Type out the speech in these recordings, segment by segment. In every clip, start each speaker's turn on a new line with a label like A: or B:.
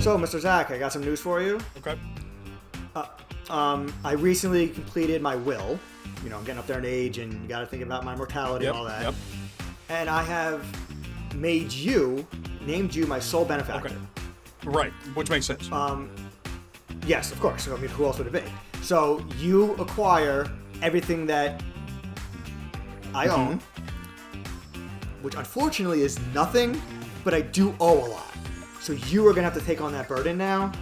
A: So, Mr. Zack, I got some news for you.
B: Okay.
A: I recently completed my will. You know, I'm getting up there in age, and you got to think about my mortality and all that.
B: Yep.
A: And I have named you my sole benefactor.
B: Okay. Right, which makes sense.
A: Yes, of course. I mean, who else would it be? So you acquire everything that I own, which unfortunately is nothing, but I do owe a lot. So you are going to have to take on that burden now,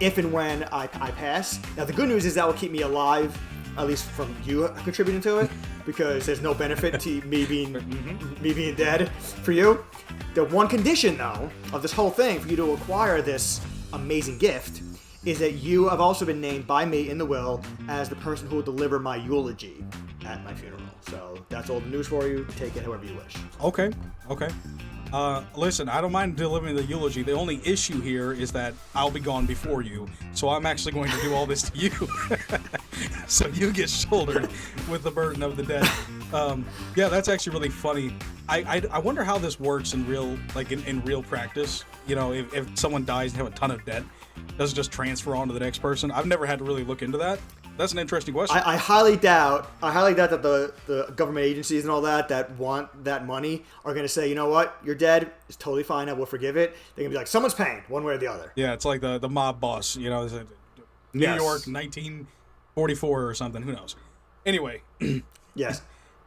A: if and when I pass. Now, the good news is that will keep me alive, at least from you contributing to it, because there's no benefit to me being dead for you. The one condition, though, of this whole thing for you to acquire this amazing gift is that you have also been named by me in the will as the person who will deliver my eulogy at my funeral. So that's all the news for you. Take it however you wish.
B: Okay. Listen, I don't mind delivering the eulogy. The only issue here is that I'll be gone before you, so I'm actually going to do all this to you. So you get shouldered with the burden of the dead. Yeah, that's actually really funny. I wonder how this works in real, like in real practice. You know, if someone dies and have a ton of debt, does it just transfer on to the next person? I've never had to really look into that. That's an interesting question.
A: I highly doubt that the government agencies and all that want that money are going to say, you know what, you're dead, it's totally fine, I will forgive it. They're going to be like, someone's paying, one way or the other.
B: Yeah, it's like the mob boss, you know, New York, 1944 or something, who knows. Anyway.
A: Yes.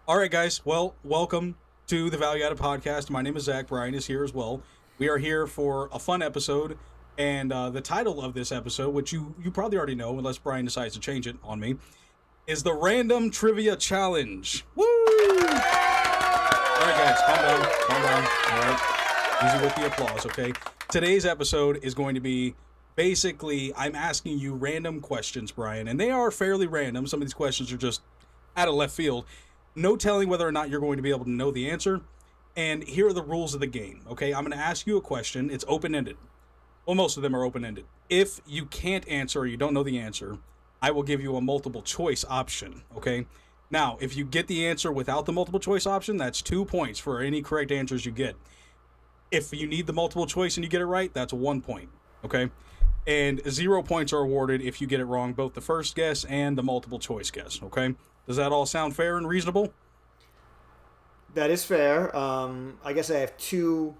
B: All right, guys, well, welcome to the Value Added Podcast. My name is Zack. Bryan is here as well. We are here for a fun episode. And the title of this episode, which you probably already know, unless Bryan decides to change it on me, is the Random Trivia Challenge. Woo! All right, guys, calm down. All right, easy with the applause, okay? Today's episode is going to be basically I'm asking you random questions, Bryan, and they are fairly random. Some of these questions are just out of left field. No telling whether or not you're going to be able to know the answer. And here are the rules of the game, okay? I'm going to ask you a question. It's open-ended. Well, most of them are open-ended. If you can't answer or you don't know the answer, I will give you a multiple choice option, okay? Now, if you get the answer without the multiple choice option, that's 2 points for any correct answers you get. If you need the multiple choice and you get it right, that's 1 point, okay? And 0 points are awarded if you get it wrong, both the first guess and the multiple choice guess, okay? Does that all sound fair and reasonable?
A: That is fair. I guess I have two.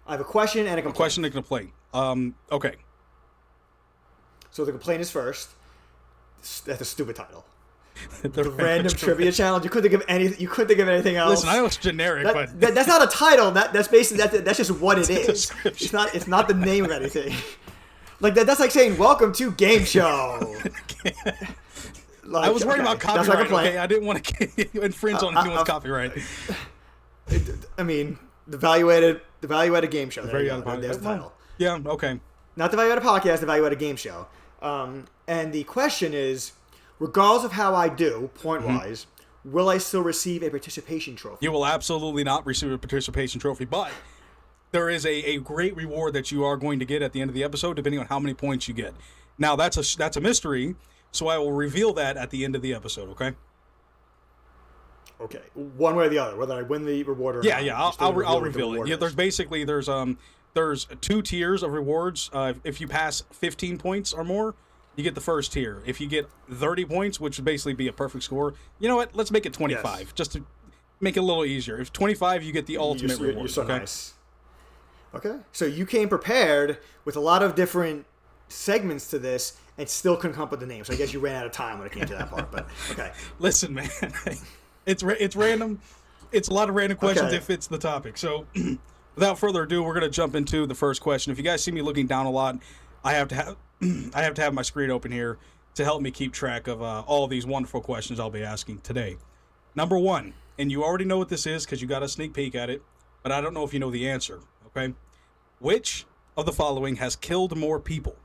A: I have a question and a complaint.
B: A question and a complaint. Okay.
A: So the complaint is first. That's a stupid title. The Random Trivia Challenge. You couldn't think of anything else.
B: Listen, I know it's generic, but
A: that's not a title. That's basically that's just what it is. It's not the name of anything. Like that's like saying welcome to game show.
B: Like, I was worried about copyright. Okay, I didn't want to infringe on anyone's copyright.
A: I mean, the Value Added Game Show. There's the title.
B: Yeah. Okay.
A: Not the Value Added Podcast. The Value Added Game Show. And the question is, regardless of how I do, point-wise, will I still receive a participation trophy?
B: You will absolutely not receive a participation trophy, but there is a great reward that you are going to get at the end of the episode, depending on how many points you get. Now, that's a mystery, so I will reveal that at the end of the episode, okay?
A: Okay. One way or the other, whether I win the reward or not.
B: Yeah, I'll reveal it. Yeah, there's 2 tiers of rewards. If you pass 15 points or more, you get the first tier. If you get 30 points, which would basically be a perfect score, you know what? Let's make it 25, just to make it a little easier. If 25, you get the ultimate reward.
A: You're so nice. Okay. So you came prepared with a lot of different segments to this and still couldn't come up with the name. So I guess you ran out of time when it came to that part. But okay.
B: Listen, man, it's random. It's a lot of random questions if it's the topic. So without further ado, we're gonna jump into the first question. If you guys see me looking down a lot, I have to have my screen open here to help me keep track of all these wonderful questions I'll be asking today. Number 1, and you already know what this is because you got a sneak peek at it, but I don't know if you know the answer. Okay, which of the following has killed more people?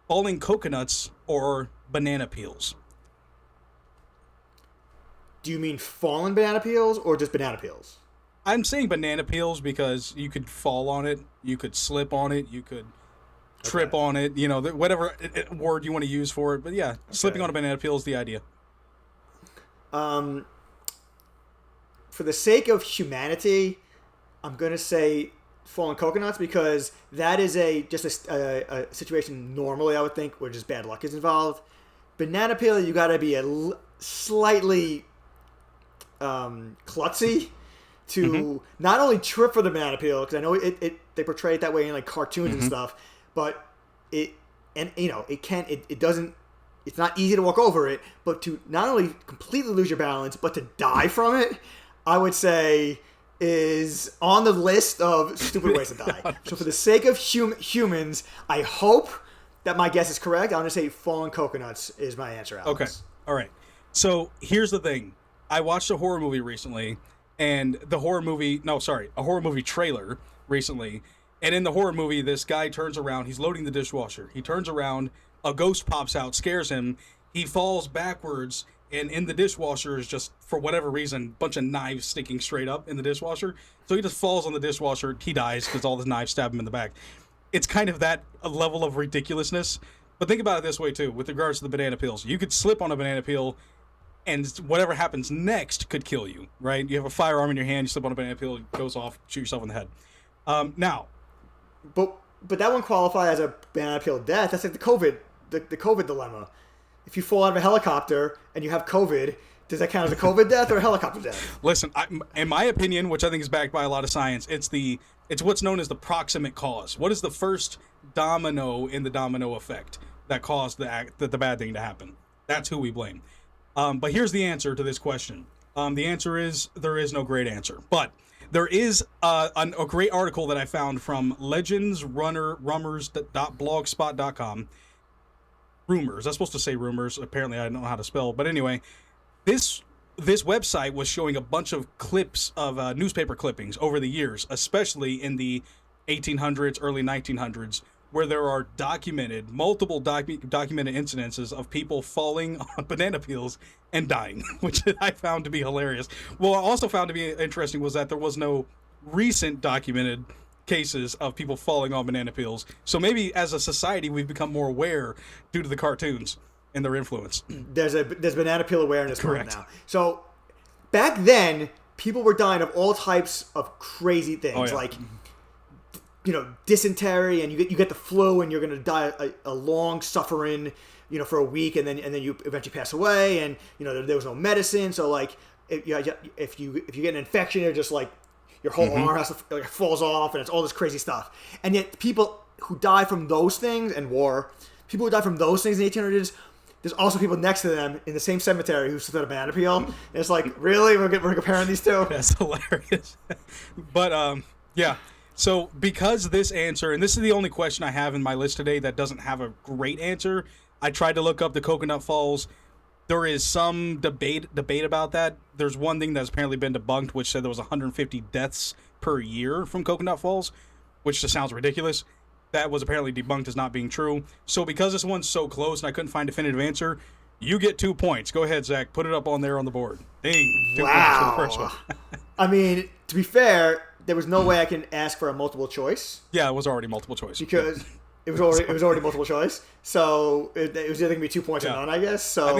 B: Falling coconuts or banana peels?
A: Do you mean fallen banana peels or just banana peels?
B: I'm saying banana peels because you could fall on it, you could slip on it, you could trip on it, you know, whatever word you want to use for it. But yeah, slipping on a banana peel is the idea.
A: For the sake of humanity, I'm going to say fallen coconuts because that is a situation normally I would think where just bad luck is involved. Banana peel, you got to be slightly klutzy to not only trip for the banana peel, because I know they portray it that way in like cartoons and stuff, but it's not easy to walk over it, but to not only completely lose your balance, but to die from it, I would say is on the list of stupid ways to die. So for the sake of humans, I hope that my guess is correct. I'm going to say fallen coconuts is my answer, Alex.
B: Okay. All right. So here's the thing. I watched a horror movie recently, and a horror movie trailer recently. And in the horror movie, this guy turns around. He's loading the dishwasher. He turns around. A ghost pops out, scares him. He falls backwards, and in the dishwasher is just, for whatever reason, a bunch of knives sticking straight up in the dishwasher. So he just falls on the dishwasher. He dies because all the knives stab him in the back. It's kind of that level of ridiculousness. But think about it this way, too, with regards to the banana peels. You could slip on a banana peel, and whatever happens next could kill you, right? You have a firearm in your hand, you slip on a banana peel, it goes off, shoot yourself in the head. Now.
A: But that wouldn't qualify as a banana peel death. That's like the COVID dilemma. If you fall out of a helicopter and you have COVID, does that count as a COVID death or a helicopter death?
B: Listen, in my opinion, which I think is backed by a lot of science, it's what's known as the proximate cause. What is the first domino in the domino effect that caused the bad thing to happen? That's who we blame. But here's the answer to this question. The answer is there is no great answer. But there is a great article that I found from legendsrunners.blogspot.com. Rumors. I'm supposed to say rumors. Apparently, I don't know how to spell. But anyway, this website was showing a bunch of clips of newspaper clippings over the years, especially in the 1800s, early 1900s, where there are multiple documented incidences of people falling on banana peels and dying, which I found to be hilarious. What I also found to be interesting was that there was no recent documented cases of people falling on banana peels. So maybe as a society, we've become more aware due to the cartoons and their influence.
A: There's banana peel awareness
B: Correct.
A: now. So back then, people were dying of all types of crazy things, like dysentery, and you get the flu, and you're going to die a long suffering, for a week, and then you eventually pass away, and there was no medicine. So like if you get an infection, you're just like your whole arm falls off, and it's all this crazy stuff. And yet people who die from those things in war, people who die from those things in the 1800s, there's also people next to them in the same cemetery who slipped a banana peel. And it's like, really? We're comparing these two?
B: That's hilarious. But, yeah. So because this answer, and this is the only question I have in my list today that doesn't have a great answer, I tried to look up the Coconut Falls. There is some debate about that. There's one thing that's apparently been debunked, which said there was 150 deaths per year from Coconut Falls, which just sounds ridiculous. That was apparently debunked as not being true. So because this one's so close and I couldn't find a definitive answer, you get 2 points. Go ahead, Zach. Put it up on there on the board. Ding. 2 points for the first one.
A: I mean, to be fair, there was no way I can ask for a multiple choice.
B: Yeah, it was already multiple choice.
A: Because it was already multiple choice. So it was either going to be 2 points or none, I guess. So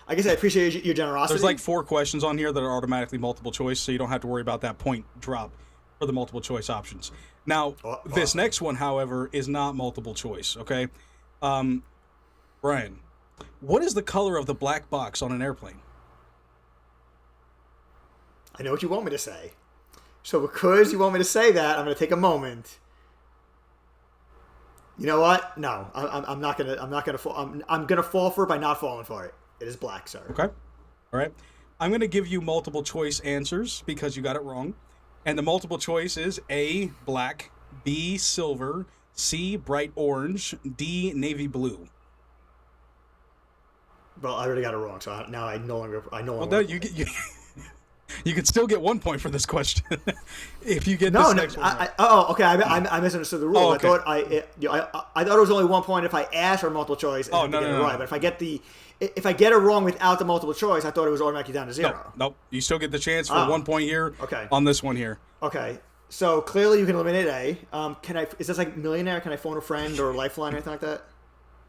A: I guess I appreciate your generosity.
B: There's like 4 questions on here that are automatically multiple choice, so you don't have to worry about that point drop for the multiple choice options. Now, this next one, however, is not multiple choice, okay? Brian, what is the color of the black box on an airplane?
A: I know what you want me to say. So because you want me to say that, I'm going to take a moment. You know what? No, I'm not gonna fall. I'm gonna fall for it by not falling for it. It is black, sir.
B: Okay. All right. I'm going to give you multiple choice answers because you got it wrong. And the multiple choice is A, black, B, silver, C, bright orange, D, navy blue.
A: Well, I already got it wrong, so now I no longer.
B: Well, no, you can still get 1 point for this question if you get this next one. Right.
A: Okay. I misunderstood the rule. Oh, okay. I thought it was only 1 point if I asked for multiple choice and get it right. But if I get it wrong without the multiple choice, I thought it was automatically down to 0.
B: Nope. You still get the chance for 1 point here.
A: Okay.
B: On this one here.
A: Okay. So clearly you can eliminate A. Is this like Millionaire? Can I phone a friend or Lifeline or anything like that?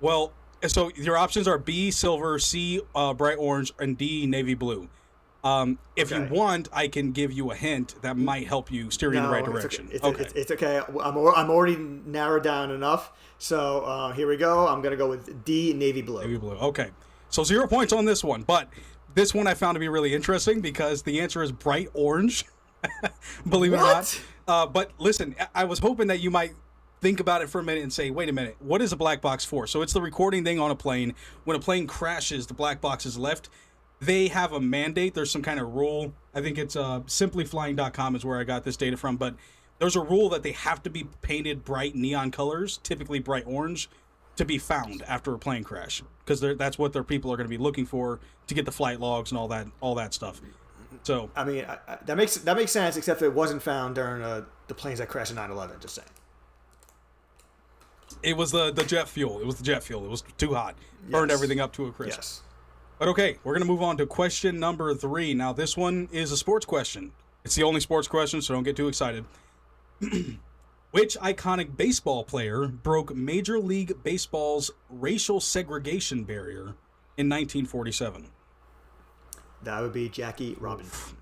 B: Well, so your options are B, silver, C, bright orange, and D, navy blue. If you
A: Okay.
B: want, I can give you a hint that might help you steer you in the right direction.
A: It's okay. It's okay. I'm already narrowed down enough. So here we go. I'm gonna go with D, navy blue.
B: Navy blue. Okay. So 0 points on this one, but this one I found to be really interesting because the answer is bright orange. Believe it or not. But listen, I was hoping that you might think about it for a minute and say, wait a minute, what is a black box for? So it's the recording thing on a plane. When a plane crashes, the black box is left. They have a mandate. There's some kind of rule. I think it's simplyflying.com is where I got this data from. But there's a rule that they have to be painted bright neon colors, typically bright orange, to be found after a plane crash. Because that's what their people are going to be looking for to get the flight logs and all that stuff. So
A: I mean, that makes sense, except it wasn't found during the planes that crashed in 9/11. Just saying.
B: it was the jet fuel. It was the jet fuel. It was too hot. Burned everything up to a crisp.
A: Yes.
B: But okay, we're going to move on to question number 3. Now, this one is a sports question. It's the only sports question, so don't get too excited. Which iconic baseball player broke Major League Baseball's racial segregation barrier in 1947?
A: That would be Jackie Robinson.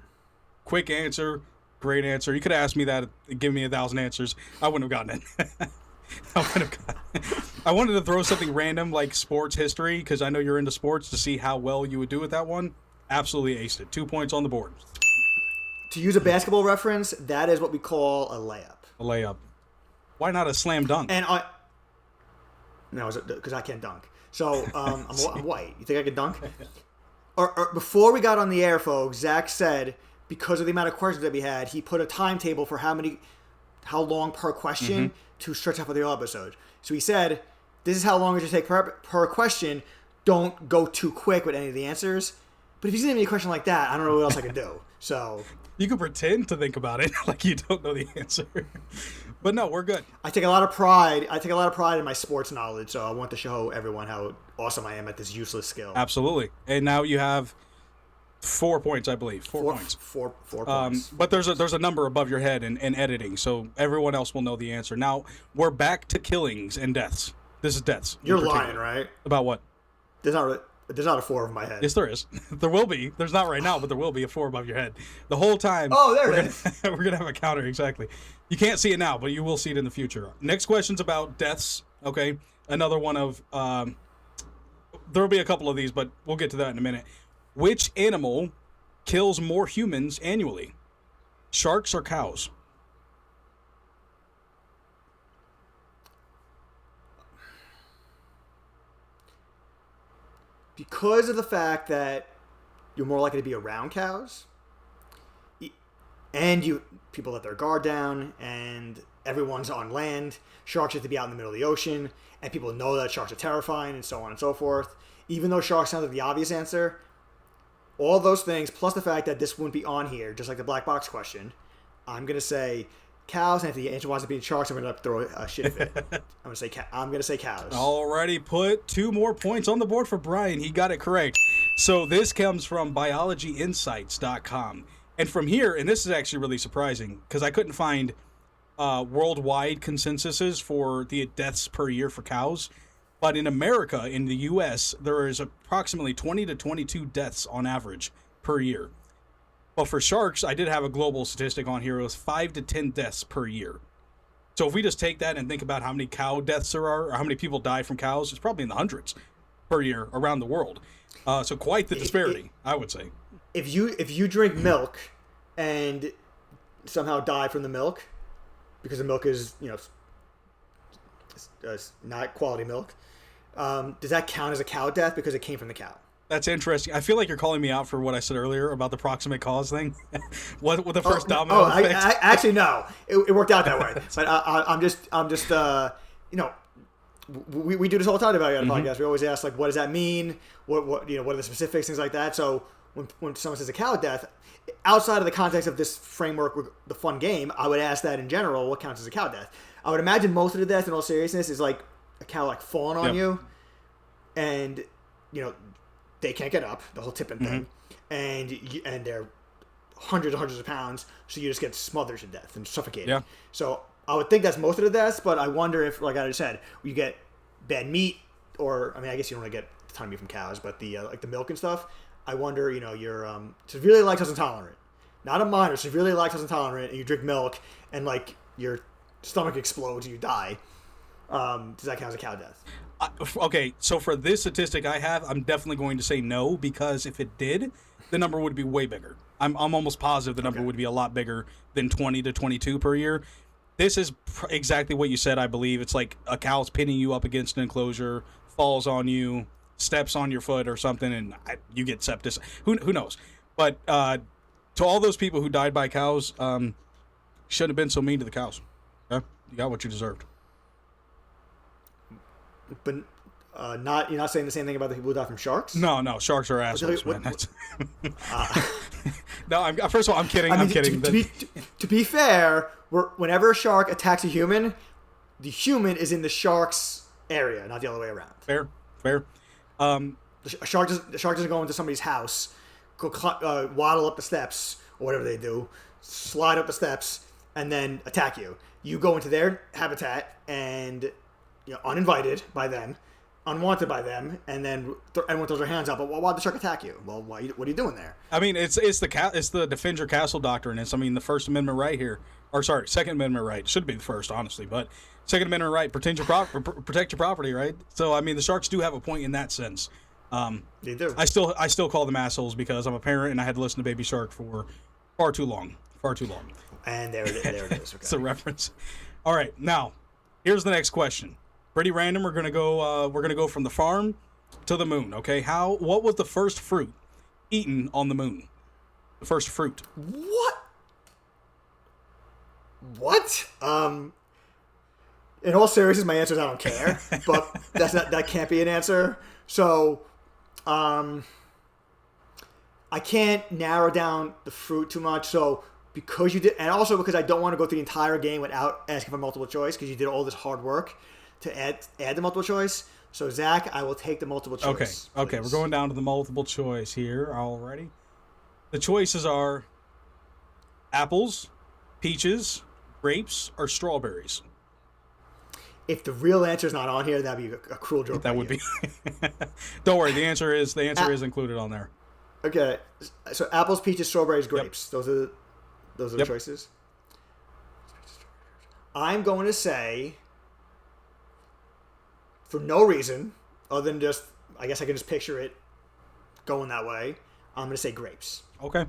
B: Quick answer, great answer. You could have asked me that and given me 1,000 answers. I wouldn't have gotten it. I wanted to throw something random like sports history because I know you're into sports to see how well you would do with that one. Absolutely aced it. 2 points on the board.
A: To use a basketball reference, that is what we call a layup.
B: A layup. Why not a slam dunk?
A: And no, because I can't dunk. So I'm white. You think I can dunk? Or before we got on the air, folks, Zach said because of the amount of questions that we had, he put a timetable for how long per question to stretch out for the episode. So he said, "This is how long it should take per question. Don't go too quick with any of the answers." But if he's giving me a question like that, I don't know what else I can do. So
B: you can pretend to think about it like you don't know the answer. But no, we're good.
A: I take a lot of pride in my sports knowledge, so I want to show everyone how awesome I am at this useless skill.
B: Absolutely. And now you have 4 points, I believe. Four points.
A: Four points.
B: But there's a number above your head in editing, so everyone else will know the answer. Now, we're back to killings and deaths. This is deaths.
A: You're lying, right?
B: About what?
A: There's not a 4 over my head.
B: Yes, there is. There will be. There's not right now, but there will be a 4 above your head. The whole time.
A: Oh, there it is.
B: We're going to have a counter, exactly. You can't see it now, but you will see it in the future. Next question's about deaths, okay? Another one of... there will be a couple of these, but we'll get to that in a minute. Which animal kills more humans annually? Sharks or cows?
A: Because of the fact that you're more likely to be around cows, and people let their guard down, and everyone's on land. Sharks have to be out in the middle of the ocean, and people know that sharks are terrifying, and so on and so forth. Even though sharks sounds like the obvious answer, all those things, plus the fact that this wouldn't be on here, just like the black box question, I'm gonna say cows, and if the answer wants to be sharks, I'm gonna throw a shit fit. I'm gonna say cows.
B: Already put 2 more points on the board for Brian. He got it correct. So this comes from biologyinsights.com. And from here, and this is actually really surprising because I couldn't find worldwide consensuses for the deaths per year for cows. But in America, in the U.S., there is approximately 20 to 22 deaths on average per year. But for sharks, I did have a global statistic on here. It was 5 to 10 deaths per year. So if we just take that and think about how many cow deaths there are, or how many people die from cows, it's probably in the hundreds per year around the world. So quite the disparity, I would say.
A: If you drink milk and somehow die from the milk, because the milk is, not quality milk, does that count as a cow death because it came from the cow?
B: That's interesting. I feel like you're calling me out for what I said earlier about the proximate cause thing. what the first domino effect?
A: I actually no. It worked out that way. But I'm just we do this all the time about the podcast. We always ask, like, what does that mean? What are the specifics, things like that. So when someone says a cow death, outside of the context of this framework with the fun game, I would ask that in general, what counts as a cow death? I would imagine most of the death, in all seriousness, is like a cow like falling on you, and they can't get up, the whole tipping thing, and they're hundreds and hundreds of pounds, so you just get smothered to death and suffocated.
B: Yeah.
A: So I would think that's most of the deaths, but I wonder if, like I just said, you get bad meat, or I guess you don't really get a ton of meat from cows, but the like the milk and stuff. I wonder, you're severely lactose intolerant. Not a minor, severely lactose intolerant, and you drink milk, and, like, your stomach explodes and you die. Does that count as a cow death?
B: Okay, so for this statistic I have, I'm definitely going to say no, because if it did, the number would be way bigger. I'm almost positive the number would be a lot bigger than 20 to 22 per year. This is exactly what you said, I believe. It's like a cow's pinning you up against an enclosure, falls on you, steps on your foot or something, and you get sepsis. Who knows? But to all those people who died by cows, shouldn't have been so mean to the cows. Okay? You got what you deserved.
A: But you're not saying the same thing about the people who die from sharks?
B: No, sharks are assholes, man. No, first of all, I'm kidding. I'm kidding.
A: To be fair, whenever a shark attacks a human, the human is in the shark's area, not the other way around.
B: Fair.
A: The shark doesn't go into somebody's house, go waddle up the steps or whatever they do, slide up the steps, and then attack you. You go into their habitat and uninvited by them, unwanted by them, and then everyone throws their hands up. But why'd the shark attack you? Well, what are you doing there?
B: I mean, it's the defend your castle doctrine. It's the First Amendment right here, or sorry, Second Amendment right. Should be the first, honestly, but Second Amendment right, protect your property, right? So the sharks do have a point in that sense.
A: They do.
B: I still call them assholes because I'm a parent and I had to listen to Baby Shark for far too long.
A: And there it is. Okay.
B: It's a reference. All right, now here's the next question. Pretty random. We're gonna go from the farm to the moon. Okay, what was the first fruit eaten on the moon? The first fruit.
A: What? In all seriousness, my answer is I don't care. But that can't be an answer. So, I can't narrow down the fruit too much. So because you did, and also because I don't want to go through the entire game without asking for multiple choice, because you did all this hard work to add the multiple choice. So Zach, I will take the multiple choice.
B: Okay, we're going down to the multiple choice here already. The choices are apples, peaches, grapes, or strawberries.
A: If the real answer is not on here, that'd be a cruel joke.
B: That would be. Don't worry, the answer is included on there.
A: Okay, so apples, peaches, strawberries, grapes. Yep. Those are the choices. I'm going to say, for no reason other than just, I guess I can just picture it going that way, I'm going to say grapes.
B: Okay.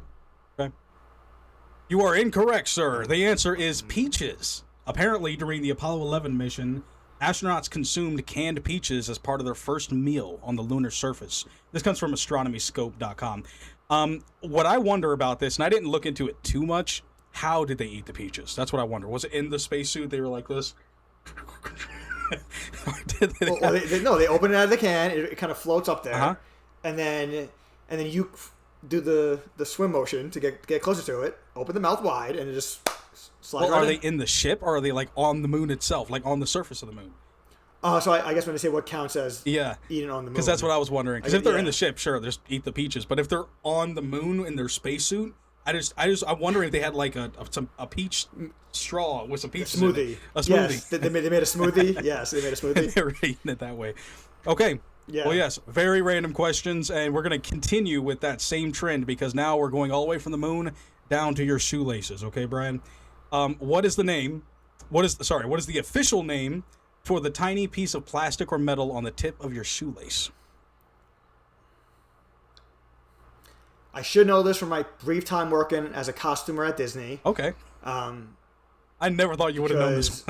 B: You are incorrect, sir. The answer is peaches. Apparently, during the Apollo 11 mission, astronauts consumed canned peaches as part of their first meal on the lunar surface. This comes from astronomyscope.com. What I wonder about this, and I didn't look into it too much, how did they eat the peaches? That's what I wonder. Was it in the spacesuit? They were like this?
A: They open it out of the can. It kind of floats up there, and then you do the swim motion to get closer to it. Open the mouth wide, and it just slides.
B: Well, are they in the ship, or are they like on the moon itself, like on the surface of the moon?
A: So I guess when they say what counts as eating on the moon,
B: because that's what I was wondering. Because if they're in the ship, sure, just eat the peaches. But if they're on the moon in their spacesuit, I'm wondering if they had like a peach straw with some peaches
A: smoothie.
B: In it. A smoothie.
A: Yes, they made a smoothie. Yes, they made a smoothie.
B: They were eating it that way. Okay. Yeah. Well, yes, very random questions, and we're going to continue with that same trend because now we're going all the way from the moon down to your shoelaces. Okay, Brian. What is the name? What is the official name for the tiny piece of plastic or metal on the tip of your shoelace?
A: I should know this from my brief time working as a costumer at Disney.
B: Okay. I never thought you would have known this.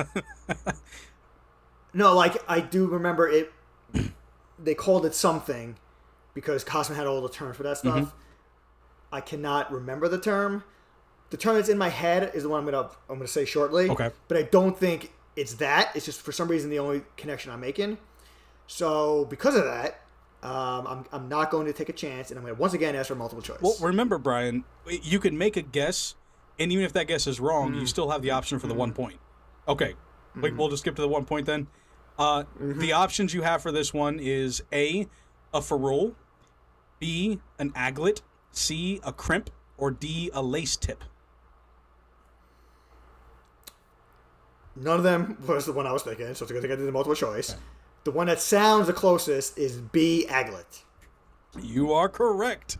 A: No, like I do remember it. They called it something because costume had all the terms for that stuff. Mm-hmm. I cannot remember the term. The term that's in my head is the one I'm gonna say shortly.
B: Okay.
A: But I don't think it's that. It's just for some reason the only connection I'm making. So because of that, I'm not going to take a chance, and I'm going to once again ask for multiple choice.
B: Well, remember, Brian, you can make a guess, and even if that guess is wrong, you still have the option for the 1 point. Okay, we'll just skip to the 1 point then. The options you have for this one is A, a ferrule, B, an aglet, C, a crimp, or D, a lace tip.
A: None of them was the one I was thinking, so it's a good thing I did the multiple choice. Okay. The one that sounds the closest is B, aglet.
B: You are correct.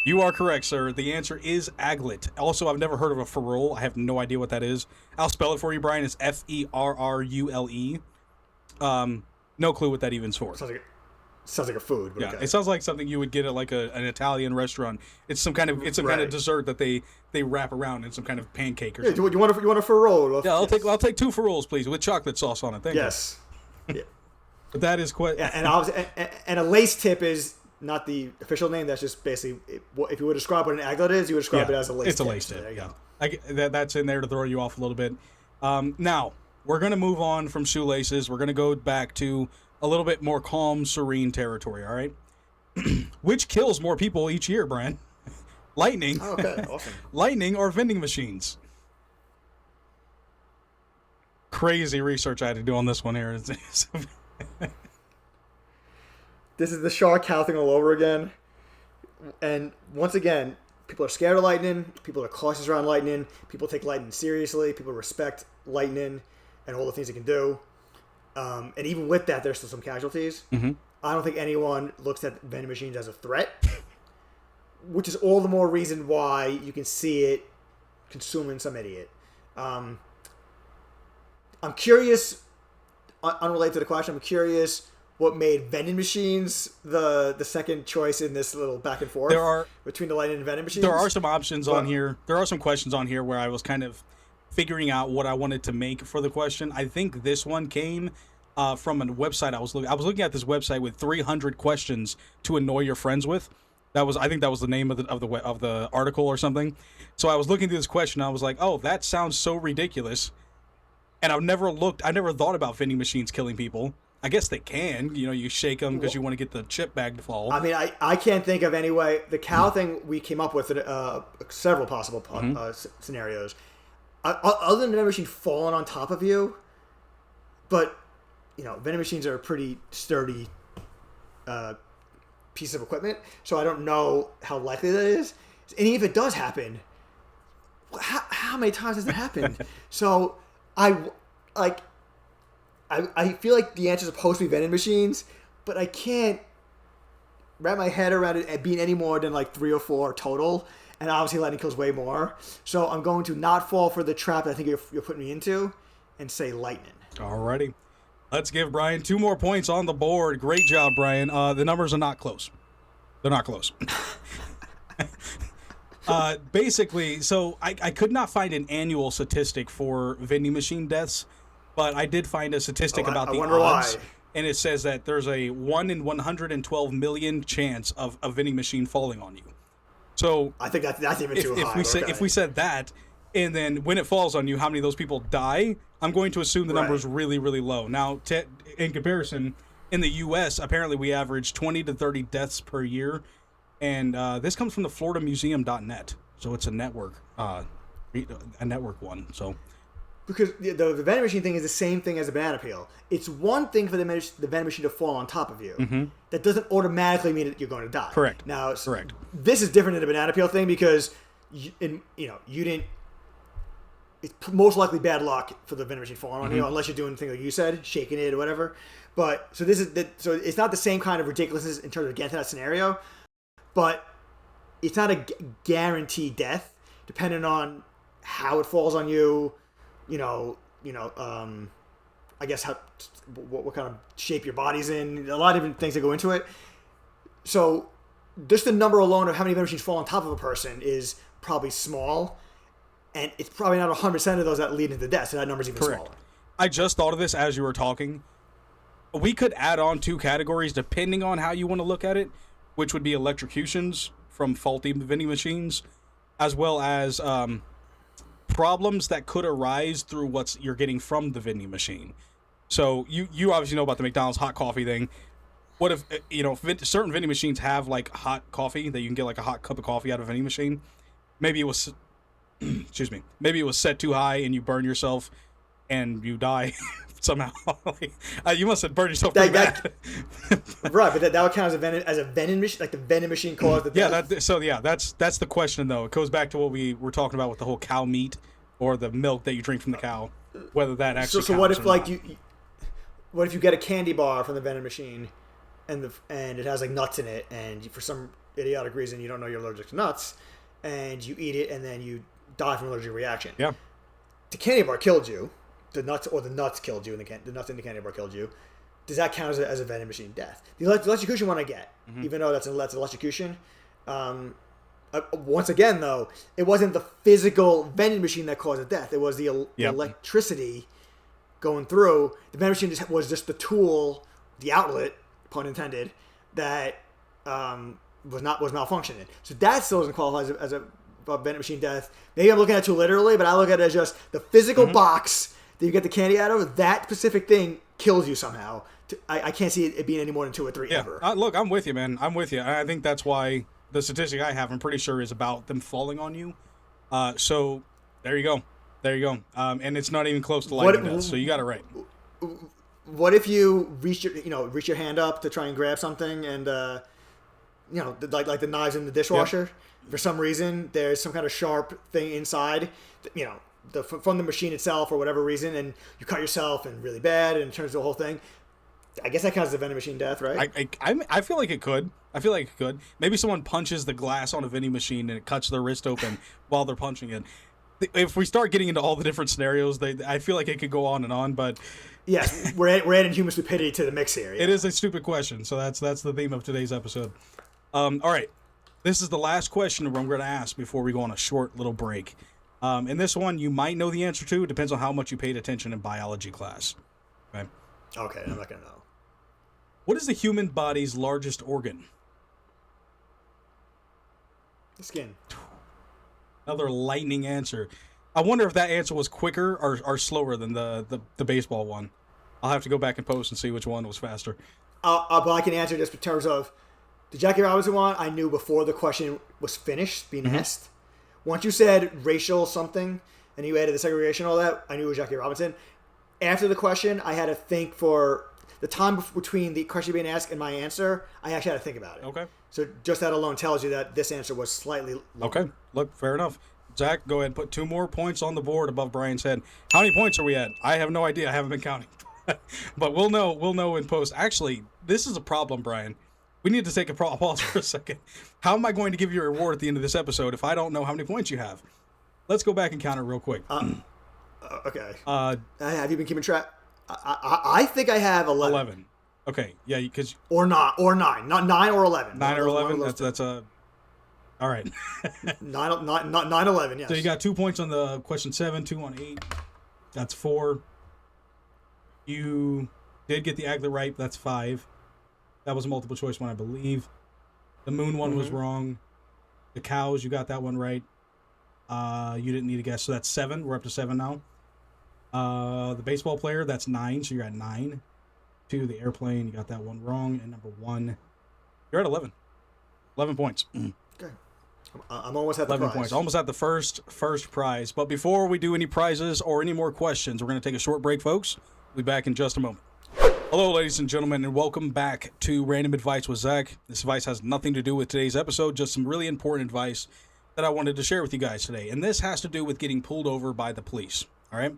B: You are correct, sir. The answer is aglet. Also, I've never heard of a ferrule. I have no idea what that is. I'll spell it for you, Brian. It's Ferrule. No clue what that even's for.
A: Sounds like a food. But
B: Yeah,
A: okay.
B: it sounds like something you would get at like an Italian restaurant. It's some kind of dessert that they wrap around in some kind of pancake or something.
A: Do you want a ferrole?
B: Yeah, I'll take 2 ferrules, please, with chocolate sauce on it. Thank you.
A: Yes. Yeah.
B: But that is quite.
A: Yeah, and a lace tip is not the official name. That's just basically if you would describe what an aglet is, you would describe it as a lace tip.
B: It's a lace tip. Yeah, that's in there to throw you off a little bit. Now we're gonna move on from shoelaces. We're gonna go back to a little bit more calm, serene territory. All right. Which kills more people each year, Brian? Lightning.
A: Oh, okay, awesome.
B: Lightning or vending machines? Crazy research I had to do on this one here.
A: This is the shark cow thing all over again. And once again, people are scared of lightning. People are cautious around lightning. People take lightning seriously. People respect lightning and all the things it can do. And even with that, there's still some casualties.
B: Mm-hmm.
A: I don't think anyone looks at vending machines as a threat, which is all the more reason why you can see it consuming some idiot. I'm curious, unrelated to the question, I'm curious what made vending machines the second choice in this little back and forth between the lightning and vending machines.
B: There are some options on here. There are some questions on here where I was kind of figuring out what I wanted to make for the question. I think this one came from a website I was looking at this website with 300 questions to annoy your friends with. I think that was the name of the article or something. So I was looking through this question. I was like, oh, that sounds so ridiculous. And I never thought about vending machines killing people. I guess they can. You shake them because you want to get the chip bag to fall.
A: I mean, I can't think of any way. The cow thing, we came up with several possible scenarios. Other than the vending machine falling on top of you, but, vending machines are a pretty sturdy piece of equipment, so I don't know how likely that is. And if it does happen, how many times has that happened? So I feel like the answer is supposed to be vending machines, but I can't wrap my head around it being any more than like 3 or 4 total. And obviously lightning kills way more. So I'm going to not fall for the trap that I think you're putting me into and say lightning.
B: Alrighty. Let's give Brian 2 more points on the board. Great job, Brian. The numbers are not close. They're not close. Basically, so I could not find an annual statistic for vending machine deaths, but I did find a statistic about the odds. Why. And it says that there's a 1 in 112 million chance of a vending machine falling on you. So
A: I think that's even too high.
B: If we said that, and then when it falls on you, how many of those people die? I'm going to assume the number is really, really low. Now, in comparison, in the U.S., apparently we average 20 to 30 deaths per year, and this comes from the FloridaMuseum.net, so it's a network one. So.
A: Because the vending machine thing is the same thing as a banana peel. It's one thing for the vending machine to fall on top of you. Mm-hmm. That doesn't automatically mean that you're going to die.
B: Correct.
A: Now,
B: correct.
A: This is different than the banana peel thing because you didn't. It's most likely bad luck for the vending machine falling on you, unless you're doing things like you said, shaking it or whatever. But so it's not the same kind of ridiculousness in terms of getting to that scenario, but it's not a guaranteed death, depending on how it falls on you. I guess what kind of shape your body's in. A lot of different things that go into it. So just the number alone of how many vending machines fall on top of a person is probably small, and it's probably not 100% of those that lead into death. So that number's even smaller.
B: I just thought of this as you were talking. We could add on 2 categories depending on how you want to look at it, which would be electrocutions from faulty vending machines, as well as problems that could arise through what you're getting from the vending machine. So you obviously know about the McDonald's hot coffee thing. What if certain vending machines have like hot coffee that you can get like a hot cup of coffee out of a vending machine? Maybe it was excuse me. Maybe it was set too high and you burn yourself and you die somehow. You must have burned yourself pretty bad.
A: Right, but that would count as a vending machine, like the vending machine caused the death.
B: That's the question though. It goes back to what we were talking about with the whole cow meat or the milk that you drink from the cow, whether that actually.
A: So what if what if you get a candy bar from the vending machine, and it has like nuts in it, and for some idiotic reason you don't know you're allergic to nuts, and you eat it and then you die from an allergic reaction.
B: Yeah.
A: The candy bar killed you. The nuts killed you, and the nuts in the candy bar killed you. Does that count as a vending machine death? The electrocution one I get, even though that's an electrocution. Once again, though, it wasn't the physical vending machine that caused the death. It was the electricity going through. The vending machine was just the tool, the outlet, pun intended, that was malfunctioning. So that still doesn't qualify as a vending machine death. Maybe I'm looking at it too literally, but I look at it as just the physical box that you get the candy out of. That specific thing kills you somehow. I can't see it being any more than 2 or 3 ever.
B: Look, I'm with you, man. I'm with you. I think that's why the statistic I have, I'm pretty sure, is about them falling on you. So there you go. And it's not even close to lightning death. So you got it right.
A: What if you reach your hand up to try and grab something, and like the knives in the dishwasher? Yep. For some reason, there's some kind of sharp thing inside, from the machine itself or whatever reason, and you cut yourself and really bad, and it turns to a whole thing. I guess that counts as a vending machine death, right?
B: I feel like it could. Maybe someone punches the glass on a vending machine and it cuts their wrist open while they're punching it. If we start getting into all the different scenarios, I feel like it could go on and on, but...
A: Yes, we're adding human stupidity to the mix here. Yeah.
B: It is a stupid question, so that's the theme of today's episode. All right. This is the last question I'm going to ask before we go on a short little break. And this one you might know the answer to. It depends on how much you paid attention in biology class.
A: Okay, I'm not going to know.
B: What is the human body's largest organ?
A: The skin.
B: Another lightning answer. I wonder if that answer was quicker or slower than the baseball one. I'll have to go back and post and see which one was faster.
A: But I can answer just in terms of the Jackie Robinson one. I knew before the question was finished being asked. Once you said racial something and you added the segregation and all that, I knew it was Jackie Robinson. After the question, I had to think for the time between the question being asked and my answer. I actually had to think about it.
B: Okay.
A: So just that alone tells you that this answer was slightly lower.
B: Okay. Look, fair enough. Zach, go ahead and put 2 more points on the board above Brian's head. How many points are we at? I have no idea. I haven't been counting. But we'll know in post. Actually, this is a problem, Brian. We need to take a pause for a second. How am I going to give you a reward at the end of this episode if I don't know how many points you have? Let's go back and count it real quick.
A: Okay. Have you been keeping track? I think I have 11.
B: 11. Okay. Yeah, because...
A: Or 9. Not 9 or 11.
B: 9 or 11? That's a... All right.
A: 9, 11, yes.
B: So you got 2 points on the question 7, 2 on 8. That's 4. You did get the Aglet right. That's 5. That was a multiple choice one, I believe. The moon one was wrong. The cows, you got that one right. You didn't need to guess, so that's 7. We're up to 7 now. The baseball player, that's 9, so you're at 9. 2, the airplane, you got that one wrong. And number 1, you're at 11. 11 points.
A: Okay. I'm almost at the
B: 11
A: prize.
B: points. Almost at the first prize. But before we do any prizes or any more questions, we're going to take a short break, folks. We'll be back in just a moment. Hello, ladies and gentlemen, and welcome back to Random Advice with Zach. This advice has nothing to do with today's episode, just some really important advice that I wanted to share with you guys today. And this has to do with getting pulled over by the police. All right?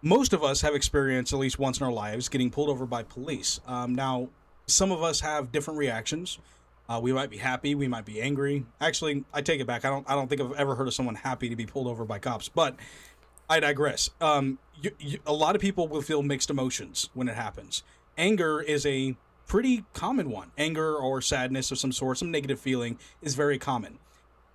B: Most of us have experienced at least once in our lives getting pulled over by police. Now, some of us have different reactions. We might be happy, we might be angry. Actually, I take it back. I don't think I've ever heard of someone happy to be pulled over by cops, but I digress. A lot of people will feel mixed emotions when it happens. Anger is a pretty common one. Anger or sadness of some sort, some negative feeling is very common.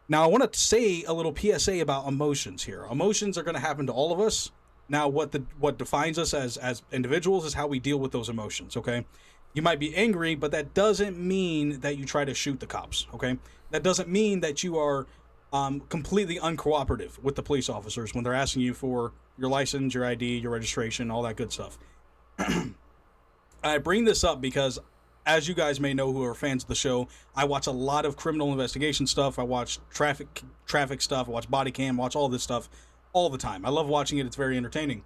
B: Now, I want to say a little PSA about emotions here. Emotions are going to happen to all of us. Now, what defines us as individuals is how we deal with those emotions, okay? You might be angry, but that doesn't mean that you try to shoot the cops, okay? That doesn't mean that you are completely uncooperative with the police officers when they're asking you for your license, your ID, your registration, all that good stuff. I bring this up because, as you guys may know who are fans of the show, I watch a lot of criminal investigation stuff. I watch traffic stuff. I watch body cam. Watch all this stuff all the time. I love watching it. It's very entertaining.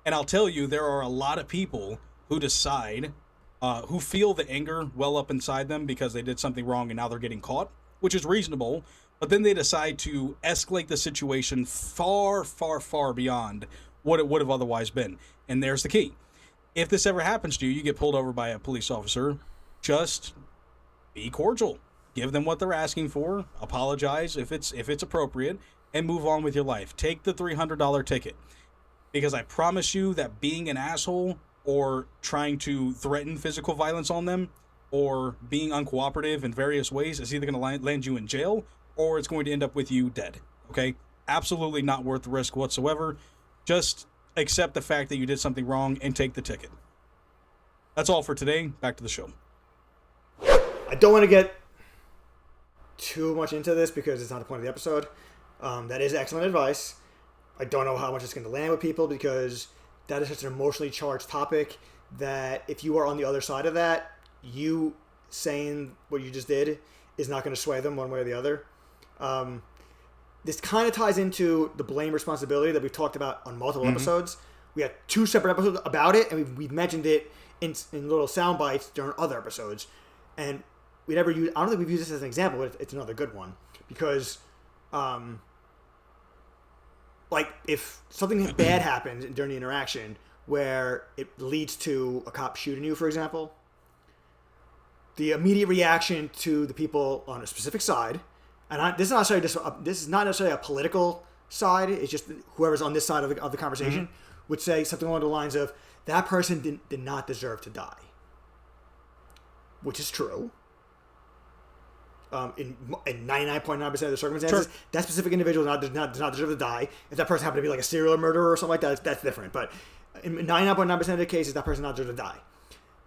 B: And I'll tell you, there are a lot of people who decide, who feel the anger well up inside them because they did something wrong and now they're getting caught, which is reasonable. But then they decide to escalate the situation far, far, far beyond what it would have otherwise been. And there's the key. If this ever happens to you, you get pulled over by a police officer, just be cordial. give them what they're asking for, apologize if it's appropriate, and move on with your life. Take the $300 ticket, because I promise you that being an asshole or trying to threaten physical violence on them or being uncooperative in various ways is either going to land you in jail or it's going to end up with you dead. Okay? Absolutely not worth the risk whatsoever. Just accept the fact that you did something wrong and take the ticket. That's all for today. Back to the show.
A: I don't want to get too much into this because it's not the point of the episode. That is excellent advice. I don't know how much it's going to land with people because that is such an emotionally charged topic that if you are on the other side of that, you saying what you just did is not going to sway them one way or the other. This kind of ties into the blame responsibility that we've talked about on multiple episodes. We had 2 separate episodes about it, and we've mentioned it in little sound bites during other episodes. And we never use. I don't think we've used this as an example, but it's another good one because, like, if something bad happens during the interaction where it leads to a cop shooting you, for example, the immediate reaction to the people on a specific side, and this is not necessarily a political side. It's just whoever's on this side of the conversation would say something along the lines of, "That person did not deserve to die," which is true. In 99.9% of the circumstances, that specific individual does not deserve to die. If that person happened to be like a serial murderer or something like that, that's different. But in 99.9% of the cases, that person does not deserve to die.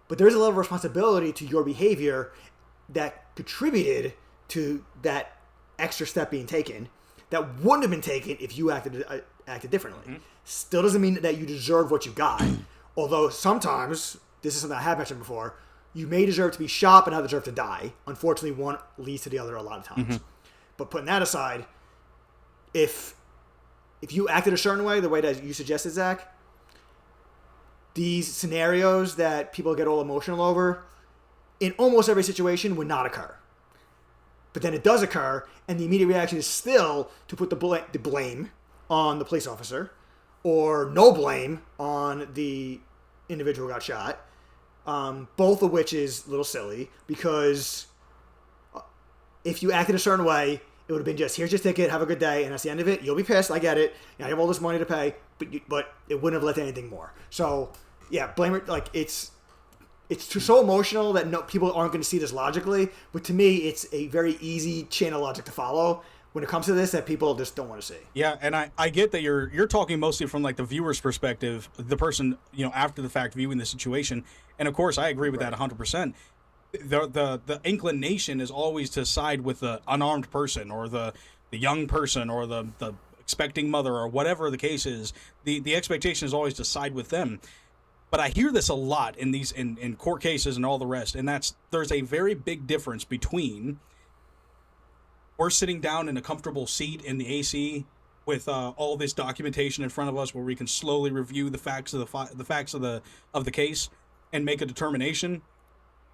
A: But there is a level of responsibility to your behavior that contributed to that extra step being taken that wouldn't have been taken if you acted differently. Still doesn't mean that you deserve what you got. Although sometimes, this is something I have mentioned before, you may deserve to be shot but not deserve to die. Unfortunately, one leads to the other a lot of times. But putting that aside, if you acted a certain way, the way that you suggested, Zach, these scenarios that people get all emotional over, in almost every situation, would not occur. But then it does occur, and the immediate reaction is still to put the blame on the police officer, or no blame on the individual who got shot. Both of which is a little silly, because if you acted a certain way, it would have been just, here's your ticket, have a good day, and that's the end of it. You'll be pissed, I get it. I have all this money to pay, but it wouldn't have led to anything more. So, yeah, blame it. Like, it's so emotional that people aren't going to see this logically, but to me, it's a very easy chain of logic to follow when it comes to this that people just don't want to see.
B: Yeah, and I get that you're talking mostly from like the viewer's perspective, the person, after the fact viewing the situation. And of course, I agree with that 100%. The inclination is always to side with the unarmed person or the young person or the expecting mother or whatever the case is. The expectation is always to side with them. But I hear this a lot in these in court cases and all the rest, and there's a very big difference between we're sitting down in a comfortable seat in the AC with all this documentation in front of us where we can slowly review the facts of the case and make a determination.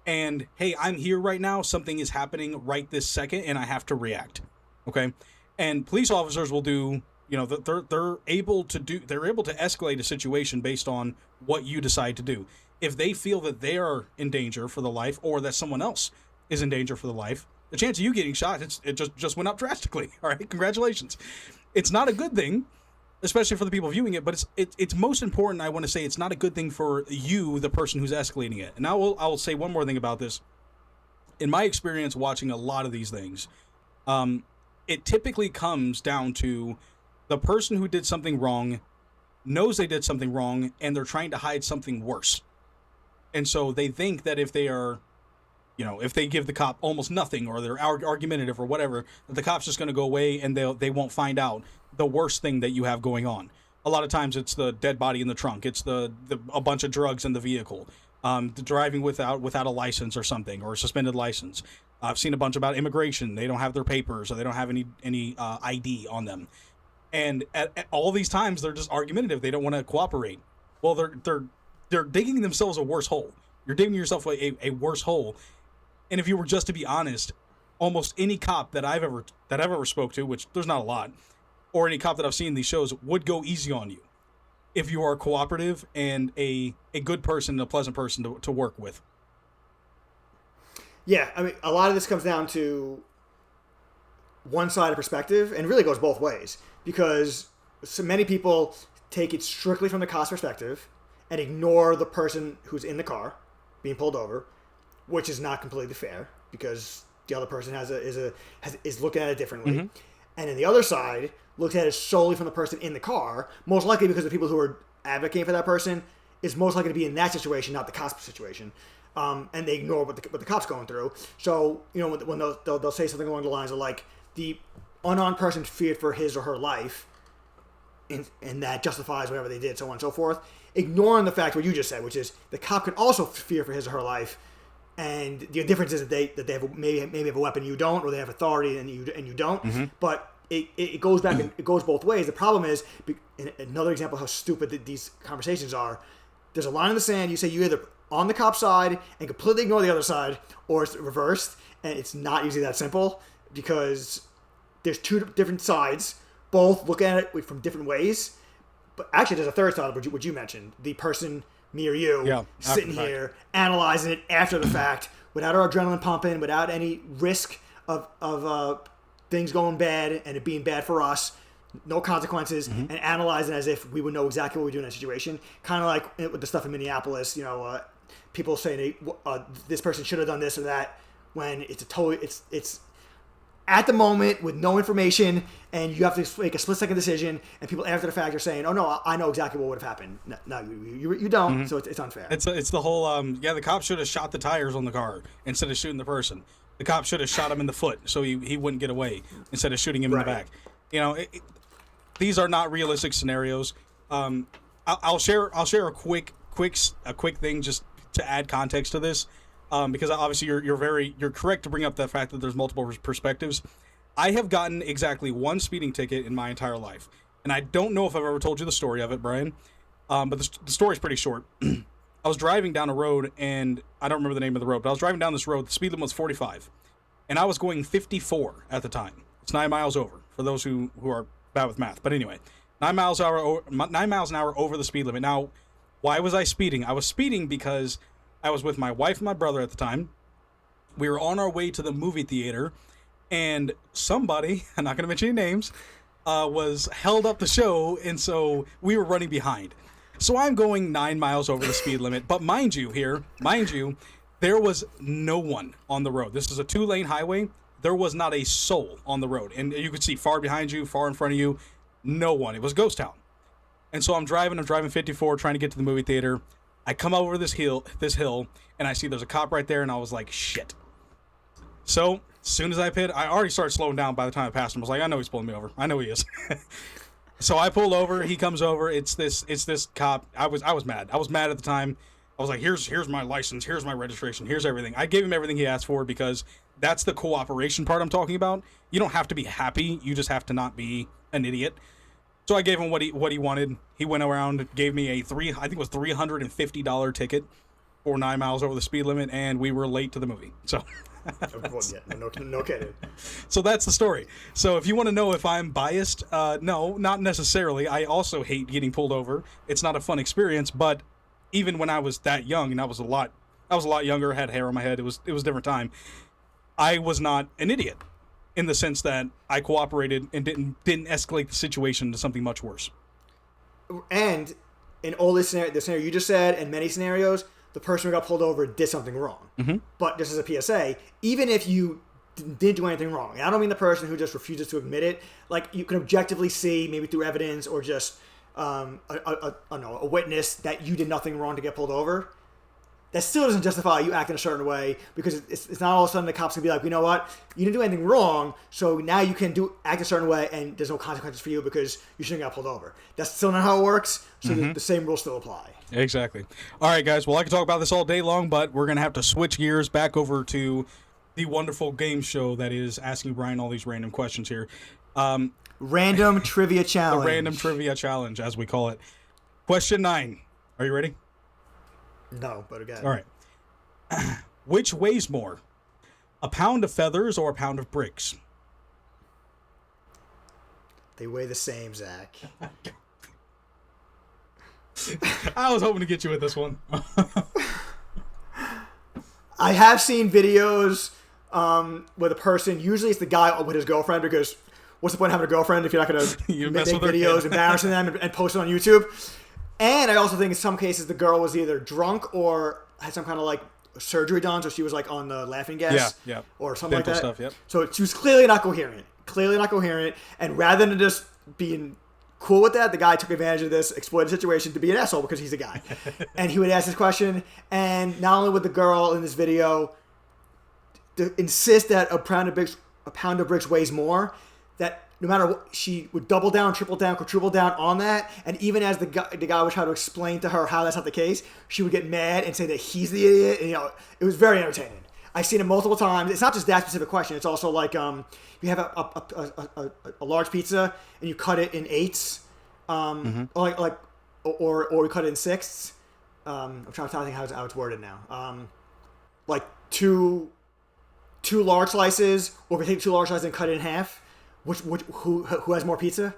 B: And hey, I'm here right now. Something is happening right this second, and I have to react. Okay, and police officers will do. They're able to escalate a situation based on what you decide to do. If they feel that they are in danger for the life, or that someone else is in danger for the life, the chance of you getting shot, it just went up drastically. All right, congratulations. It's not a good thing, especially for the people viewing it, but it's most important. I want to say it's not a good thing for you, the person who's escalating it. And I will say one more thing about this. In my experience watching a lot of these things, it typically comes down to the person who did something wrong knows they did something wrong, and they're trying to hide something worse. And so they think that if they are, if they give the cop almost nothing, or they're argumentative or whatever, that the cop's just going to go away and they won't find out the worst thing that you have going on. A lot of times it's the dead body in the trunk. It's a bunch of drugs in the vehicle. The driving without a license or something, or a suspended license. I've seen a bunch about immigration. They don't have their papers, or they don't have any ID on them. And at all these times, they're just argumentative. They don't want to cooperate. Well, they're digging themselves a worse hole. You're digging yourself a worse hole. And if you were just to be honest, almost any cop that I've ever spoke to, which there's not a lot, or any cop that I've seen in these shows, would go easy on you if you are cooperative and a good person, a pleasant person to work with.
A: Yeah, I mean, a lot of this comes down to one-sided perspective, and really goes both ways, because so many people take it strictly from the cop's perspective and ignore the person who's in the car being pulled over, which is not completely fair because the other person is looking at it differently. Mm-hmm. And then the other side looks at it solely from the person in the car, most likely because the people who are advocating for that person is most likely to be in that situation, not the cop's situation. And they ignore what the cop's going through. So, when they'll say something along the lines of like, the unarmed person feared for his or her life, and that justifies whatever they did, so on and so forth, ignoring the fact what you just said, which is the cop could also fear for his or her life, and the difference is that they have maybe have a weapon you don't, or they have authority and you don't. Mm-hmm. But it goes back and it goes both ways. The problem is, another example of how stupid these conversations are. There's a line in the sand. You say you either on the cop side and completely ignore the other side, or it's reversed, and it's not usually that simple. Because there's two different sides, both look at it from different ways. But actually, there's a third side, which you mentioned. The person, me or you, sitting here, analyzing it after the fact, without our adrenaline pumping, without any risk of things going bad and it being bad for us, no consequences, mm-hmm. and analyzing as if we would know exactly what we do in that situation. Kind of like with the stuff in Minneapolis, people saying this person should have done this or that, when it's it's at the moment with no information, and you have to make a split-second decision, and people after the fact are saying, "Oh no, I know exactly what would have happened." No, you don't. Mm-hmm. So it's unfair.
B: It's the whole the cop should have shot the tires on the car instead of shooting the person. The cop should have shot him in the foot so he wouldn't get away instead of shooting him in the back. These are not realistic scenarios. I'll share a quick thing just to add context to this. Because obviously you're correct to bring up the fact that there's multiple perspectives. I have gotten exactly one speeding ticket in my entire life, and I don't know if I've ever told you the story of it, Brian. But the story's pretty short. I was driving down a road, and I don't remember the name of the road, but I was driving down this road. The speed limit was 45, and I was going 54 at the time. It's 9 miles over for those who are bad with math. But anyway, 9 miles an hour over the speed limit. Now, why was I speeding? I was speeding because I was with my wife and my brother at the time. We were on our way to the movie theater, and somebody, I'm not going to mention any names, was held up the show, and so we were running behind. So I'm going 9 miles over the speed limit, but mind you, there was no one on the road. This is a 2-lane highway. There was not a soul on the road, and you could see far behind you, far in front of you, no one. It was ghost town. And so I'm driving 54, trying to get to the movie theater. I come over this hill, and I see there's a cop right there, and I was like, shit. So, as soon as I already started slowing down by the time I passed him. I was like, I know he's pulling me over. I know he is. So I pull over, he comes over, it's this cop. I was mad. I was mad at the time. I was like, here's my license, here's my registration, here's everything. I gave him everything he asked for because that's the cooperation part I'm talking about. You don't have to be happy, you just have to not be an idiot. So I gave him what he wanted. He went around, gave me a $350 ticket for 9 miles over the speed limit, and we were late to the movie. So,
A: no kidding.
B: So that's the story. So if you want to know if I'm biased, no, not necessarily. I also hate getting pulled over. It's not a fun experience. But even when I was that young, and I was a lot younger, had hair on my head. It was a different time. I was not an idiot, in the sense that I cooperated and didn't escalate the situation to something much worse. And
A: in all the scenario you just said, and many scenarios, the person who got pulled over did something wrong. Mm-hmm. But just as a PSA, even if you didn't do anything wrong, and I don't mean the person who just refuses to admit it, like you can objectively see, maybe through evidence or just a witness, that you did nothing wrong to get pulled over. That still doesn't justify you acting a certain way, because it's not all of a sudden the cops can be like, you know what, you didn't do anything wrong, so now you can act a certain way and there's no consequences for you because you shouldn't have got pulled over. That's still not how it works, so mm-hmm. the same rules still apply.
B: Exactly. All right, guys, well, I can talk about this all day long, but we're going to have to switch gears back over to the wonderful game show that is asking Brian all these random questions here.
A: Random Trivia Challenge.
B: The Random Trivia Challenge, as we call it. Question 9. Are you ready?
A: No, but again.
B: All right. Which weighs more? A pound of feathers or a pound of bricks?
A: They weigh the same, Zach.
B: I was hoping to get you with this one.
A: I have seen videos where the person, usually it's the guy with his girlfriend, because what's the point of having a girlfriend if you're not going to make videos embarrassing them and post it on YouTube? And I also think in some cases the girl was either drunk or had some kind of like surgery done, so she was like on the laughing gas or something like that. Stuff, yep. So she was clearly not coherent. And rather than just being cool with that, the guy took advantage of this, exploited the situation to be an asshole because he's a guy. And he would ask this question, and not only would the girl in this video insist that a pound of bricks weighs more, that no matter what, she would double down, triple down, quadruple down on that. And even as the guy would try to explain to her how that's not the case, she would get mad and say that he's the idiot. And, it was very entertaining. I've seen it multiple times. It's not just that specific question. It's also like you have a large pizza and you cut it in eighths, or you cut it in sixths. I'm trying to think how it's worded now. Like two large slices, or if you take 2 large slices and cut it in half. Who has more pizza?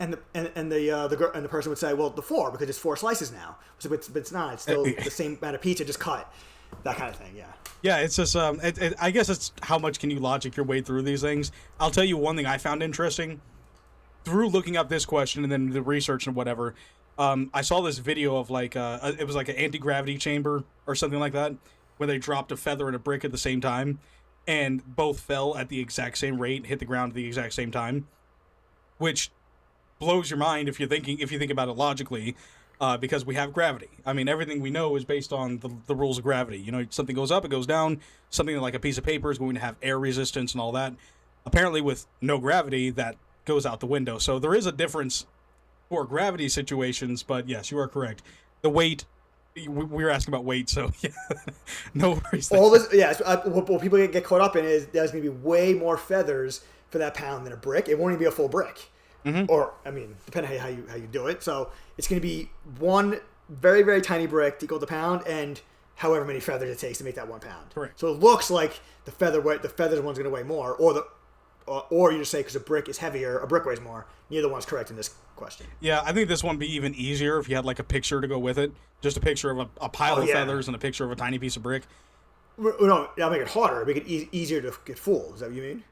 A: And the person would say, well, the 4, because it's 4 slices now. So but it's not. It's still the same amount of pizza, just cut. That kind of thing. Yeah. Yeah.
B: It's just I guess it's how much can you logic your way through these things. I'll tell you one thing I found interesting through looking up this question and then the research and whatever. I saw this video of like it was like an anti-gravity chamber or something like that, where they dropped a feather and a brick at the same time. And both fell at the exact same rate, hit the ground at the exact same time, which blows your mind if you think about it logically, because we have gravity. I mean, everything we know is based on the rules of gravity. Something goes up, it goes down. Something like a piece of paper is going to have air resistance and all that. Apparently, with no gravity, that goes out the window. So there is a difference for gravity situations. But yes, you are correct. The weight. We were asking about weight, so yeah, no worries.
A: All this, what people get caught up in is there's going to be way more feathers for that pound than a brick. It won't even be a full brick, or I mean, depending on how you do it. So it's going to be one very very tiny brick to equal the pound, and however many feathers it takes to make that 1 pound.
B: Correct.
A: So it looks like the feathers one's going to weigh more, or you just say because a brick is heavier, a brick weighs more. Neither one's correct in this question.
B: Yeah, I think this one would be even easier if you had like a picture to go with it. Just a picture of a pile of feathers and a picture of a tiny piece of brick.
A: No, that'll make it harder. Make it easier to get fooled. Is that what you mean?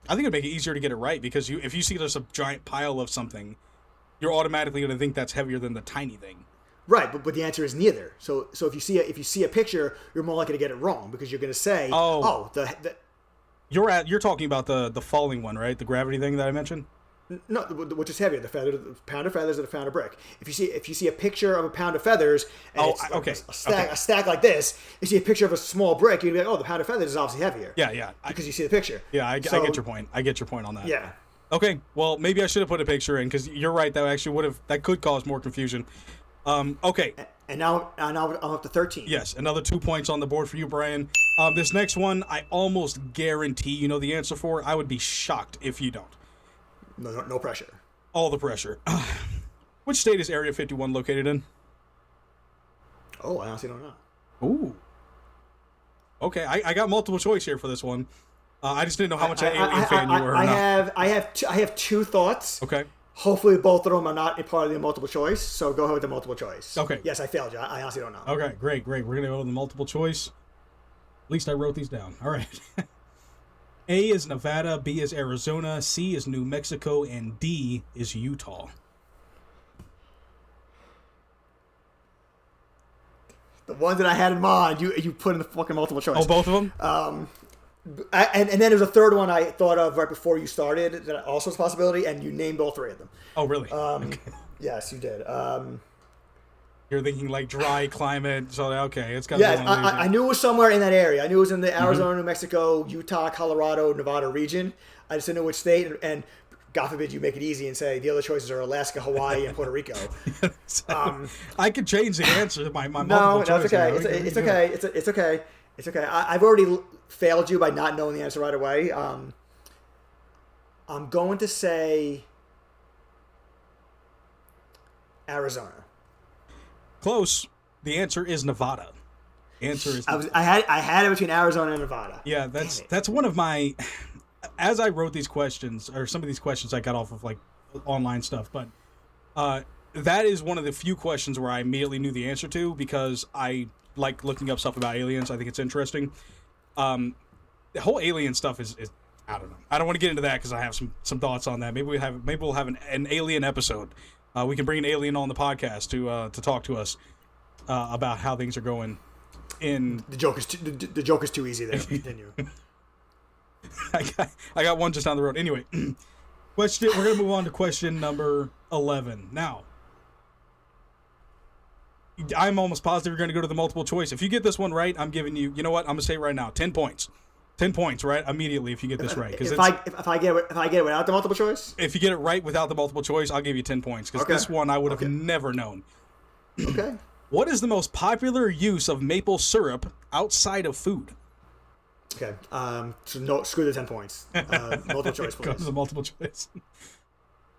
B: I think it'd make it easier to get it right, because if you see there's a giant pile of something, you're automatically going to think that's heavier than the tiny thing.
A: Right, but the answer is neither. So if you see a picture, you're more likely to get it wrong, because you're going to say,
B: You're talking about the falling one, right? The gravity thing that I mentioned?
A: No, which is heavier, the pound of feathers or the pound of brick. If you see a picture of a pound of feathers and a stack like this, you see a picture of a small brick, you'd be like, oh, the pound of feathers is obviously heavier.
B: Yeah.
A: Because you see the picture.
B: Yeah, I get your point. I get your point on that.
A: Yeah.
B: Okay, well, maybe I should have put a picture in, because you're right, that could cause more confusion. Okay.
A: And now I'm up to 13.
B: Yes, another 2 points on the board for you, Brian. This next one, I almost guarantee you know the answer for. I would be shocked if you don't.
A: No pressure.
B: All the pressure. Which state is Area 51 located in?
A: Oh, I honestly don't know.
B: Ooh. Okay, I got multiple choice here for this one. I just didn't know how much an Alien fan you were.
A: I have 2 thoughts.
B: Okay.
A: Hopefully both of them are not a part of the multiple choice, so go ahead with the multiple choice.
B: Okay.
A: Yes, I failed you. I honestly don't know.
B: Okay, great. We're going to go with the multiple choice. At least I wrote these down. All right. A is Nevada, B is Arizona, C is New Mexico, and D is Utah.
A: The ones that I had in mind, you put in the fucking multiple choice.
B: Oh, both of them?
A: And then there's a third one I thought of right before you started that also is a possibility, and you named all 3 of them.
B: Oh, really?
A: Okay. Yes, you did.
B: You're thinking like dry climate, so okay, it's got.
A: Yes, I knew it was somewhere in that area. I knew it was in the Arizona, New Mexico, Utah, Colorado, Nevada region. I just didn't know which state, and God forbid you make it easy and say the other choices are Alaska, Hawaii, and Puerto Rico.
B: I could change the answer to my multiple choice.
A: No, that's okay. It's okay. It's okay. It's okay. I've already failed you by not knowing the answer right away. I'm going to say Arizona.
B: Close. The answer is Nevada.
A: I had it between Arizona and Nevada.
B: Yeah, that's one of my. As I wrote these questions, or some of these questions I got off of like online stuff, but that is one of the few questions where I immediately knew the answer to, because I like looking up stuff about aliens. I think it's interesting. The whole alien stuff is I don't know. I don't want to get into that because I have some thoughts on that. Maybe we'll have an alien episode. We can bring an alien on the podcast to talk to us about how things are going.
A: The joke is too easy there. Continue.
B: I got one just down the road. Anyway, we're gonna move on to question number 11 now. I'm almost positive you're going to go to the multiple choice. If you get this one right, I'm giving you. You know what? I'm going to say it right now. 10 points. 10 points, right? Immediately if you get this right.
A: If I get it without the multiple choice?
B: If you get it right without the multiple choice, I'll give you 10 points. Because this one I would have never known.
A: Okay.
B: What is the most popular use of maple syrup outside of food?
A: Okay. So no, screw the 10 points. Multiple choice, please.
B: Go to the multiple choice.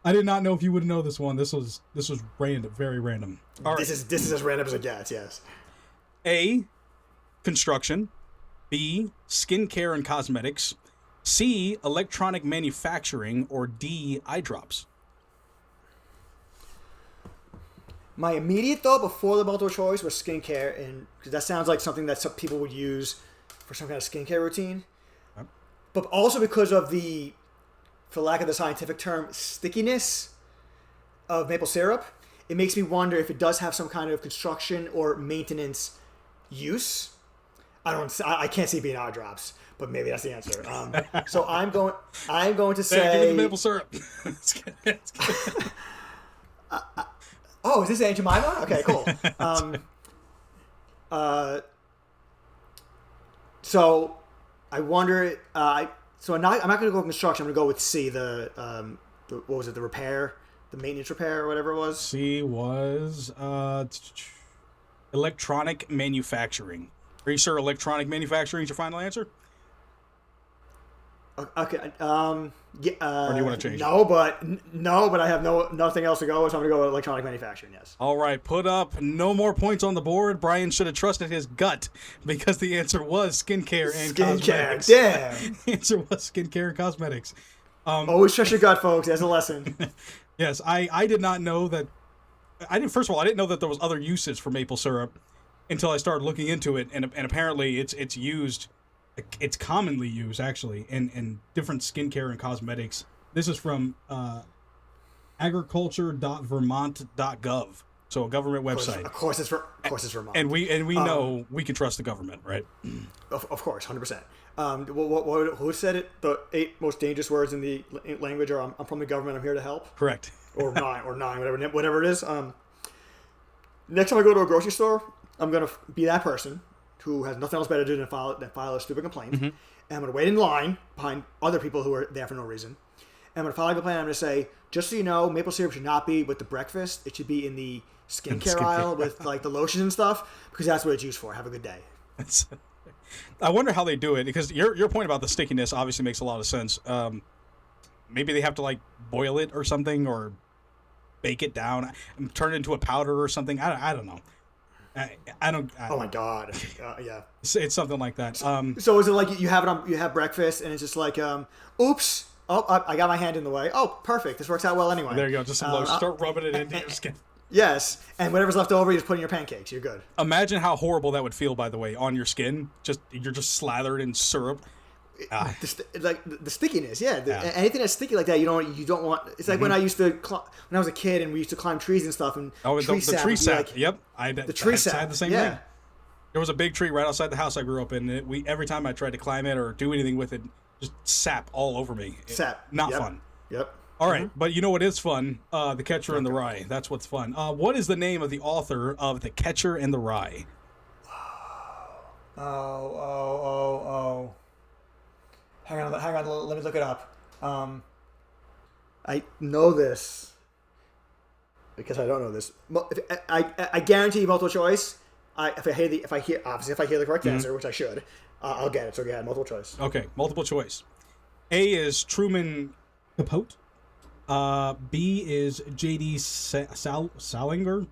B: I did not know if you would know this one. This was random, very random.
A: All right. This is as random as it gets. Yes.
B: A, construction. B, skincare and cosmetics. C, electronic manufacturing. Or D, eye drops.
A: My immediate thought before the multiple choice was skincare, and because that sounds like something that some people would use for some kind of skincare routine. Okay. But also because of the, for lack of the scientific term, stickiness of maple syrup, it makes me wonder if it does have some kind of construction or maintenance use. I can't see it being eye drops, but maybe that's the answer. So I'm going to say.
B: Give me the maple syrup.
A: Oh, is this Aunt Jemima? Okay, cool. So I wonder. So I'm not going to go with construction. I'm going to go with C. What was it? The repair, the maintenance repair, or whatever it was.
B: C was electronic manufacturing. Are you sure electronic manufacturing is your final answer?
A: Okay.
B: Yeah. Or do you want to change?
A: No, but I have nothing else to go with. So I'm going to go with electronic manufacturing. Yes.
B: All right. Put up no more points on the board. Brian should have trusted his gut because the answer was skincare and cosmetics.
A: Damn.
B: The answer was skincare and cosmetics.
A: Always trust your gut, folks. That's a lesson.
B: Yes, I did not know that. First of all, I didn't know that there was other uses for maple syrup until I started looking into it, and apparently it's used. It's commonly used, actually, in different skincare and cosmetics. This is from agriculture.vermont.gov, so a government website.
A: Of course, it's Vermont.
B: And we know we can trust the government, right?
A: Of course, 100%. Who said it? The 8 most dangerous words in the language are "I'm from the government. I'm here to help."
B: Correct.
A: or nine, whatever it is. Next time I go to a grocery store, I'm gonna be that person who has nothing else better to do than file a stupid complaint. Mm-hmm. And I'm going to wait in line behind other people who are there for no reason. And I'm going to file a complaint. I'm going to say, just so you know, maple syrup should not be with the breakfast. It should be in the skincare aisle with like the lotions and stuff, because that's what it's used for. Have a good day.
B: I wonder how they do it, because your point about the stickiness obviously makes a lot of sense. Maybe they have to like boil it or something, or bake it down, and turn it into a powder or something. I don't know.
A: Oh my god! Yeah,
B: it's something like that.
A: So is it like you have breakfast and it's just like, oops, I got my hand in the way. Oh, perfect. This works out well anyway.
B: There you go. Just some lotion. Start rubbing it into your skin.
A: Yes, and whatever's left over, you just put in your pancakes. You're good.
B: Imagine how horrible that would feel, by the way, on your skin. You're just slathered in syrup.
A: Like the stickiness, anything that's sticky like that, you don't want. It's like when I used to when I was a kid and we used to climb trees and stuff, and
B: the tree sap. Yep,
A: the tree sap.
B: I had the same thing. There was a big tree right outside the house I grew up in. Every time I tried to climb it or do anything with it, just sap all over me. Not fun.
A: Yep.
B: All right, but you know what is fun? The Catcher in the Rye. That's what's fun. What is the name of the author of The Catcher in the Rye?
A: Oh. Hang on. Let me look it up. I know this because I don't know this. I guarantee you multiple choice. If I hear the correct answer, which I should, I'll get it. So go ahead, multiple choice.
B: Okay, multiple choice. A is Truman Capote. B is J.D. Salinger.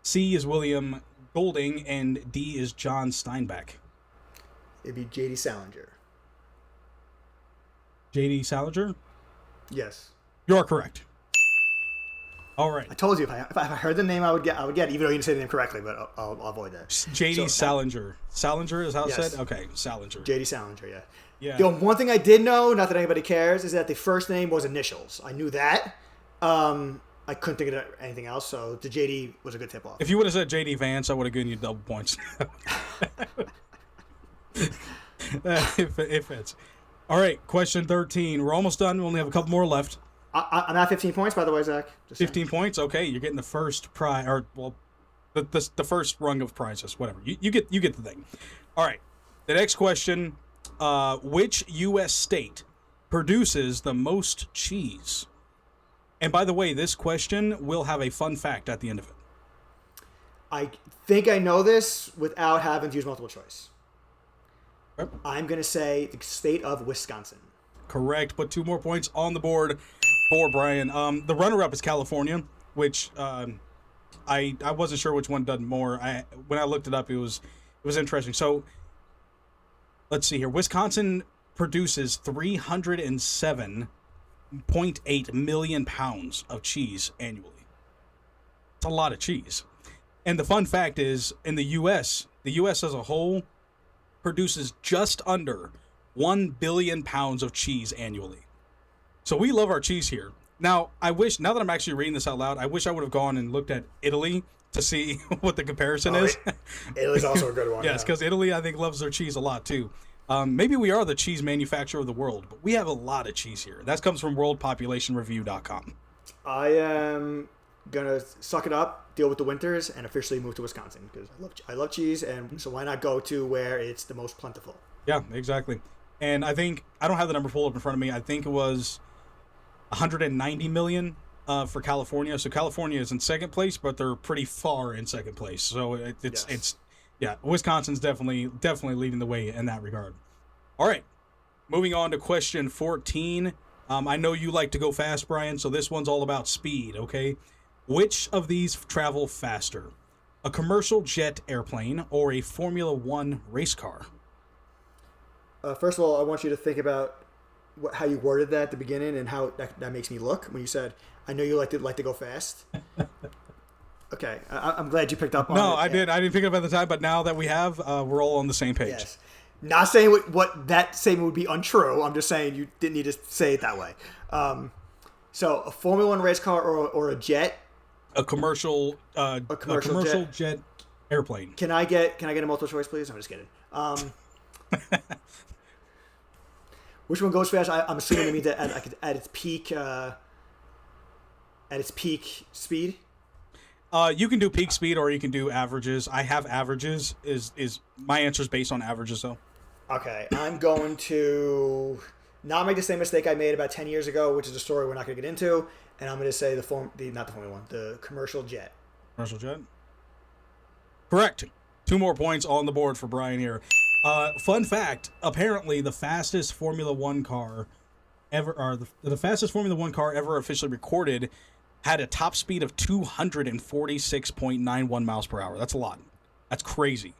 B: C is William Golding, and D is John Steinbeck.
A: It'd be J.D. Salinger.
B: J.D. Salinger?
A: Yes.
B: You are correct. All right.
A: I told you if I heard the name, I would get it, even though you didn't say the name correctly. But I'll avoid that.
B: JD Salinger. Salinger is how it
A: Yes.
B: said? Okay, Salinger.
A: JD Salinger, yeah.
B: Yeah.
A: The one thing I did know, not that anybody cares, is that the first name was initials. I knew that. I couldn't think of anything else, so the JD was a good tip off.
B: If you would have said JD Vance, I would have given you double points. if it's. All right, question 13. We're almost done. We only have a couple more left.
A: I'm at 15 points, by the way, Zach. Just
B: 15 points? Okay, you're getting the first prize, or, well, the first rung of prizes, whatever. You get the thing. All right, the next question. Which U.S. state produces the most cheese? And by the way, this question will have a fun fact at the end of it.
A: I think I know this without having to use multiple choice.
B: Yep. I'm
A: going to say the state of Wisconsin.
B: Correct. Put 2 more points on the board for Brian. The runner-up is California, which I wasn't sure which one done more. When I looked it up, it was interesting. So let's see here. Wisconsin produces 307.8 million pounds of cheese annually. It's a lot of cheese. And the fun fact is, in the U.S. as a whole produces just under 1 billion pounds of cheese annually. So we love our cheese here. Now that I'm actually reading this out loud, I wish I would have gone and looked at Italy to see what the comparison is.
A: Italy's also a good one.
B: Yes, because Italy, I think, loves their cheese a lot too. Maybe we are the cheese manufacturer of the world, but we have a lot of cheese here. That comes from worldpopulationreview.com.
A: I am going to suck it up, deal with the winters, and officially move to Wisconsin because I love cheese, and so why not go to where it's the most plentiful?
B: Yeah, exactly. And I think, I don't have the number pulled up in front of me, I think it was 190 million for California. So California is in second place, but they're pretty far in second place. So Wisconsin's definitely leading the way in that regard. All right, moving on to question 14. I know you like to go fast, Brian, so this one's all about speed, okay? Which of these travel faster? A commercial jet airplane or a Formula One race car?
A: First of all, I want you to think about how you worded that at the beginning and how that makes me look when you said, I know you like to go fast. Okay, I'm glad you picked up on it.
B: No, I didn't pick it up at the time, but now that we have, we're all on the same page.
A: Yes. Not saying what that statement would be untrue. I'm just saying you didn't need to say it that way. So a Formula One race car or a jet?
B: A commercial jet airplane.
A: Can I get a multiple choice, please? I'm just kidding. Which one goes fast? I'm assuming it means at its peak speed.
B: You can do peak speed or you can do averages. I have averages. Is my answer is based on averages though?
A: Okay, I'm going to not make the same mistake I made about 10 years ago, which is a story we're not going to get into, and I'm going to say not the Formula One, the commercial jet.
B: Commercial jet. Correct. 2 more points on the board for Brian here. Fun fact: apparently, the fastest Formula One car ever, or the fastest Formula One car ever officially recorded, had a top speed of 246.91 miles per hour. That's a lot. That's crazy.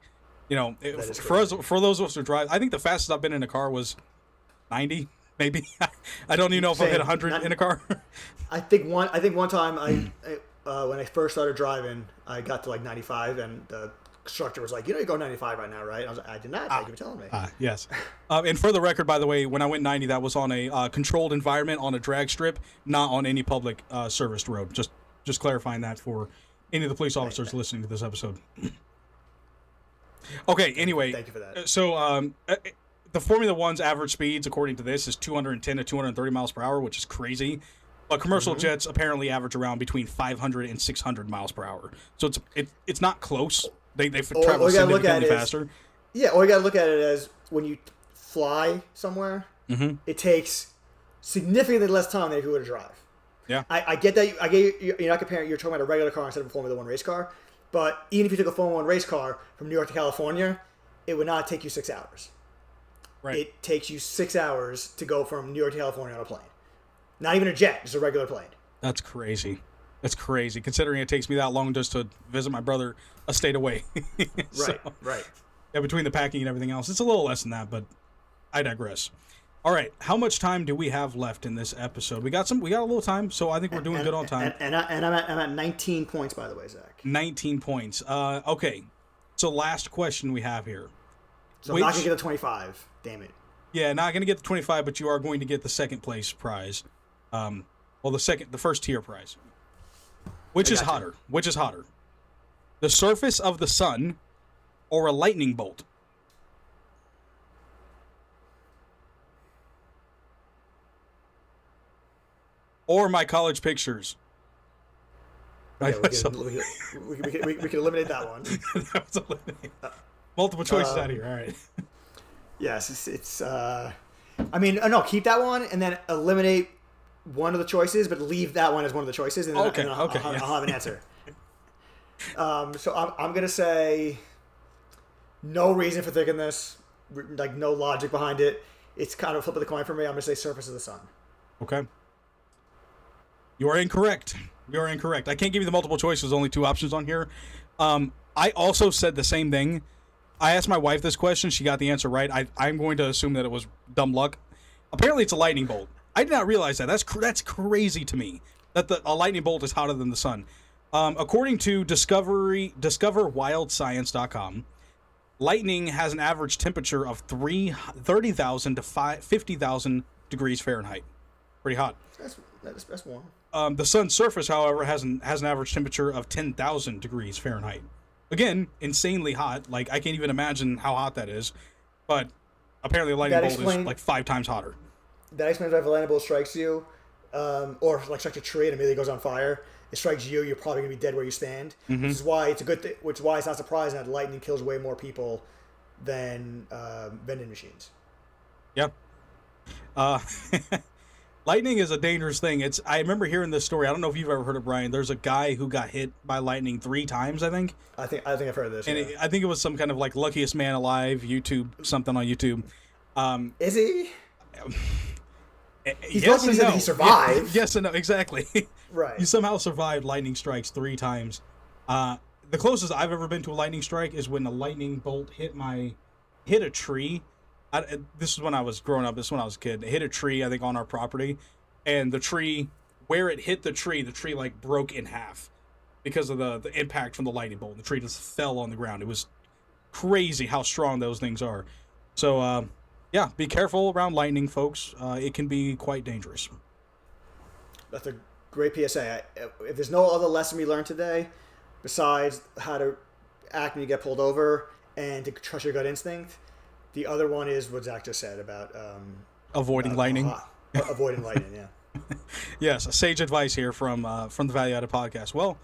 B: You know, for those of us who drive, I think the fastest I've been in a car was 90, maybe. I don't even know if I've hit 100 in a car.
A: I think one time when I first started driving, I got to like 95, and the instructor was like, you go 95 right now, right? I was like, I did not. Thank you for telling me.
B: Yes. And for the record, by the way, when I went 90, that was on a controlled environment on a drag strip, not on any public serviced road. Just clarifying that for any of the police officers listening to this episode. Okay, anyway.
A: Thank you for that.
B: So the Formula One's average speeds, according to this, is 210 to 230 miles per hour, which is crazy. But commercial jets apparently average around between 500 and 600 miles per hour. So it's not close. They travel significantly faster.
A: All you got to look at it as when you fly somewhere, it takes significantly less time than if you were to drive.
B: Yeah,
A: I get that. You're not comparing. You're talking about a regular car instead of a Formula One race car. But even if you took a Formula One race car from New York to California, it would not take you 6 hours.
B: Right.
A: It takes you 6 hours to go from New York to California on a plane. Not even a jet, just a regular plane.
B: That's crazy. That's crazy, considering it takes me that long just to visit my brother a state away.
A: Right.
B: Yeah, between the packing and everything else. It's a little less than that, but I digress. All right, how much time do we have left in this episode? We got a little time, so I think we're doing good on time.
A: And I'm at 19 points, by the way, Zach.
B: 19 points. Okay, so last question we have here.
A: So I'm not gonna get a 25. Damn it.
B: Yeah, not gonna get the 25, but you are going to get the second place prize. The first tier prize. Which is hotter? Which is hotter? The surface of the sun or a lightning bolt? Or my college pictures?
A: Okay, we can eliminate that one.
B: That was eliminated. Multiple choices out here. All right.
A: Yes, it's no, keep that one and then eliminate one of the choices, but leave that one as one of the choices, and then, I'll have an answer. So I'm gonna say no reason for thinking this, like no logic behind it. It's kind of a flip of the coin for me. I'm gonna say surface of the sun.
B: Okay. You are incorrect. You are incorrect. I can't give you the multiple choice. There's only two options on here. I also said the same thing. I asked my wife this question. She got the answer right. I'm going to assume that it was dumb luck. Apparently, it's a lightning bolt. I did not realize that. That's crazy to me that a lightning bolt is hotter than the sun. According to discoverwildscience.com, lightning has an average temperature of 30,000 to 50,000 degrees Fahrenheit. Pretty hot.
A: That's warm.
B: The sun's surface, however, has an average temperature of 10,000 degrees Fahrenheit. Again, insanely hot. Like, I can't even imagine how hot that is. But apparently a lightning bolt is like 5 times hotter.
A: That explains why if a lightning bolt strikes you, or like strikes a tree and immediately goes on fire, it strikes you, you're probably going to be dead where you stand. Mm-hmm. Which is why it's a good thing. Which is why it's not surprising that lightning kills way more people than vending machines.
B: Yep. Lightning is a dangerous thing. I remember hearing this story. I don't know if you've ever heard of Brian. There's a guy who got hit by lightning 3 times, I think.
A: I think I've heard of this.
B: And I think it was some kind of like luckiest man alive something on YouTube.
A: Is he? He's
B: yes
A: lucky that he survived.
B: Yes and no, exactly.
A: Right.
B: He somehow survived lightning strikes 3 times. The closest I've ever been to a lightning strike is when a lightning bolt hit a tree. This is when I was growing up. This is when I was a kid. It hit a tree, I think, on our property. And the tree, where it hit the tree like broke in half because of the impact from the lightning bolt. The tree just fell on the ground. It was crazy how strong those things are. So, yeah, be careful around lightning, folks. It can be quite dangerous.
A: That's a great PSA. If there's no other lesson we learned today, besides how to act when you get pulled over and to trust your gut instinct, the other one is what Zach just said about
B: avoiding lightning.
A: Avoiding lightning, yeah.
B: Yes, sage advice here from the Value Added Podcast. Well,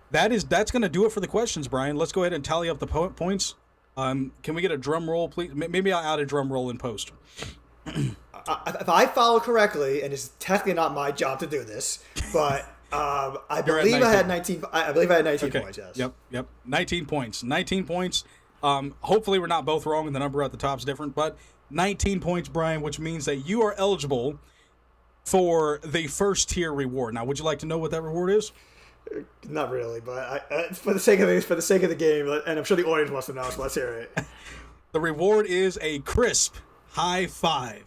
B: that's going to do it for the questions, Brian. Let's go ahead and tally up the points. Can we get a drum roll, please? Maybe I'll add a drum roll in post.
A: If I follow correctly, and it's technically not my job to do this, but I believe I had 19. I believe I had 19 points. Yes.
B: Yep. 19 points. 19 points. Hopefully we're not both wrong and the number at the top is different, but 19 points, Brian, which means that you are eligible for the first tier reward. Now, would you like to know what that reward is?
A: Not really, but for the sake of the game, and I'm sure the audience wants to know, so let's hear it.
B: The reward is a crisp high five.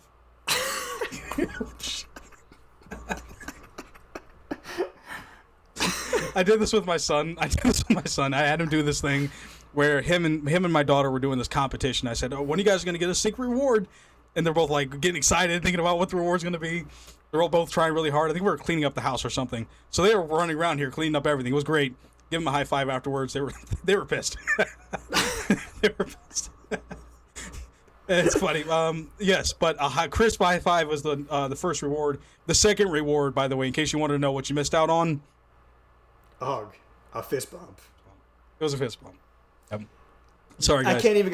B: I did this with my son. I had him do this thing where him and my daughter were doing this competition. I said, when are you guys going to get a secret reward? And they're both like getting excited, thinking about what the reward's going to be. They're all both trying really hard. I think we were cleaning up the house or something. So they were running around here cleaning up everything. It was great. Give them a high five afterwards. They were pissed. They were pissed. It's funny. Yes, but a crisp high five was the first reward. The second reward, by the way, in case you wanted to know what you missed out on.
A: A hug. A fist bump.
B: It was a fist bump. Sorry, guys.
A: I can't even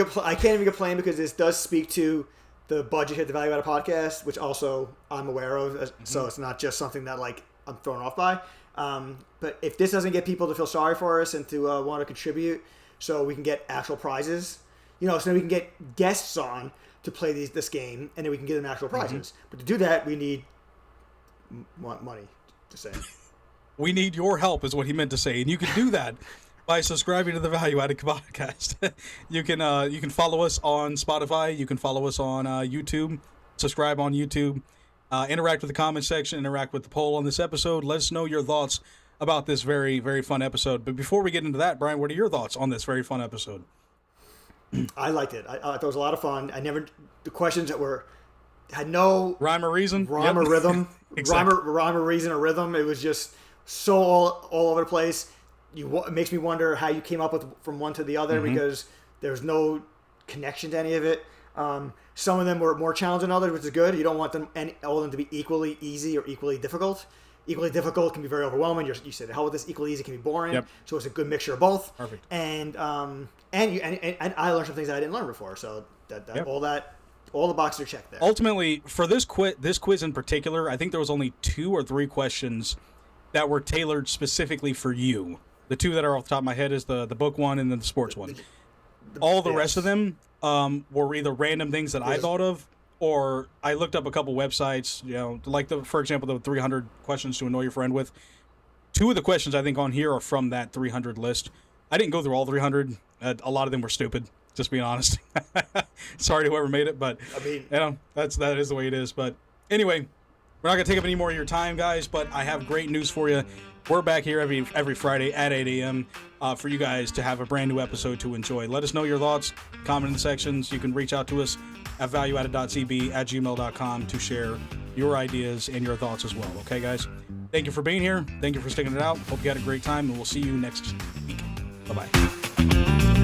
A: complain because this does speak to the budget here at the Value Added Podcast, which also I'm aware of. Mm-hmm. So it's not just something that like I'm thrown off by. But if this doesn't get people to feel sorry for us and to want to contribute, so we can get actual prizes, so then we can get guests on to play this game, and then we can give them actual prizes. Mm-hmm. But to do that, we need money. To say.
B: We need your help, is what he meant to say, and you can do that by subscribing to the Value Added Podcast. You can follow us on Spotify. You can follow us on YouTube. subscribe on YouTube, interact with the comment section, interact with the poll on this episode. Let us know your thoughts about this very, very fun episode. But before we get into that, Brian, what are your thoughts on this very fun episode?
A: I liked it. I thought it was a lot of fun. The questions that had no
B: rhyme or reason,
A: or rhythm,
B: exactly.
A: rhyme or reason or rhythm. It was just so all over the place. It makes me wonder how you came up with from one to the other because there's no connection to any of it. Some of them were more challenging than others, which is good. You don't want all of them to be equally easy or equally difficult. Equally difficult can be very overwhelming. You said, "Hell with this." Equally easy can be boring.
B: Yep.
A: So it's a good mixture of both.
B: Perfect.
A: And I learned some things that I didn't learn before. So all the boxes are checked there.
B: Ultimately, for this quiz in particular, I think there was only 2 or 3 questions that were tailored specifically for you. The 2 that are off the top of my head is the book one and then the sports one. All the rest of them were either random things that I thought of, or I looked up a couple websites, like for example, the 300 questions to annoy your friend with. 2 of the questions I think on here are from that 300 list. I didn't go through all 300. A lot of them were stupid, just being honest. Sorry to whoever made it, but I mean, that is the way it is. But anyway, we're not gonna take up any more of your time, guys. But I have great news for you. We're back here every Friday at 8 a.m. For you guys to have a brand new episode to enjoy. Let us know your thoughts, comment in the sections. You can reach out to us at valueadded.cb@gmail.com to share your ideas and your thoughts as well. Okay, guys? Thank you for being here. Thank you for sticking it out. Hope you had a great time, and we'll see you next week. Bye-bye.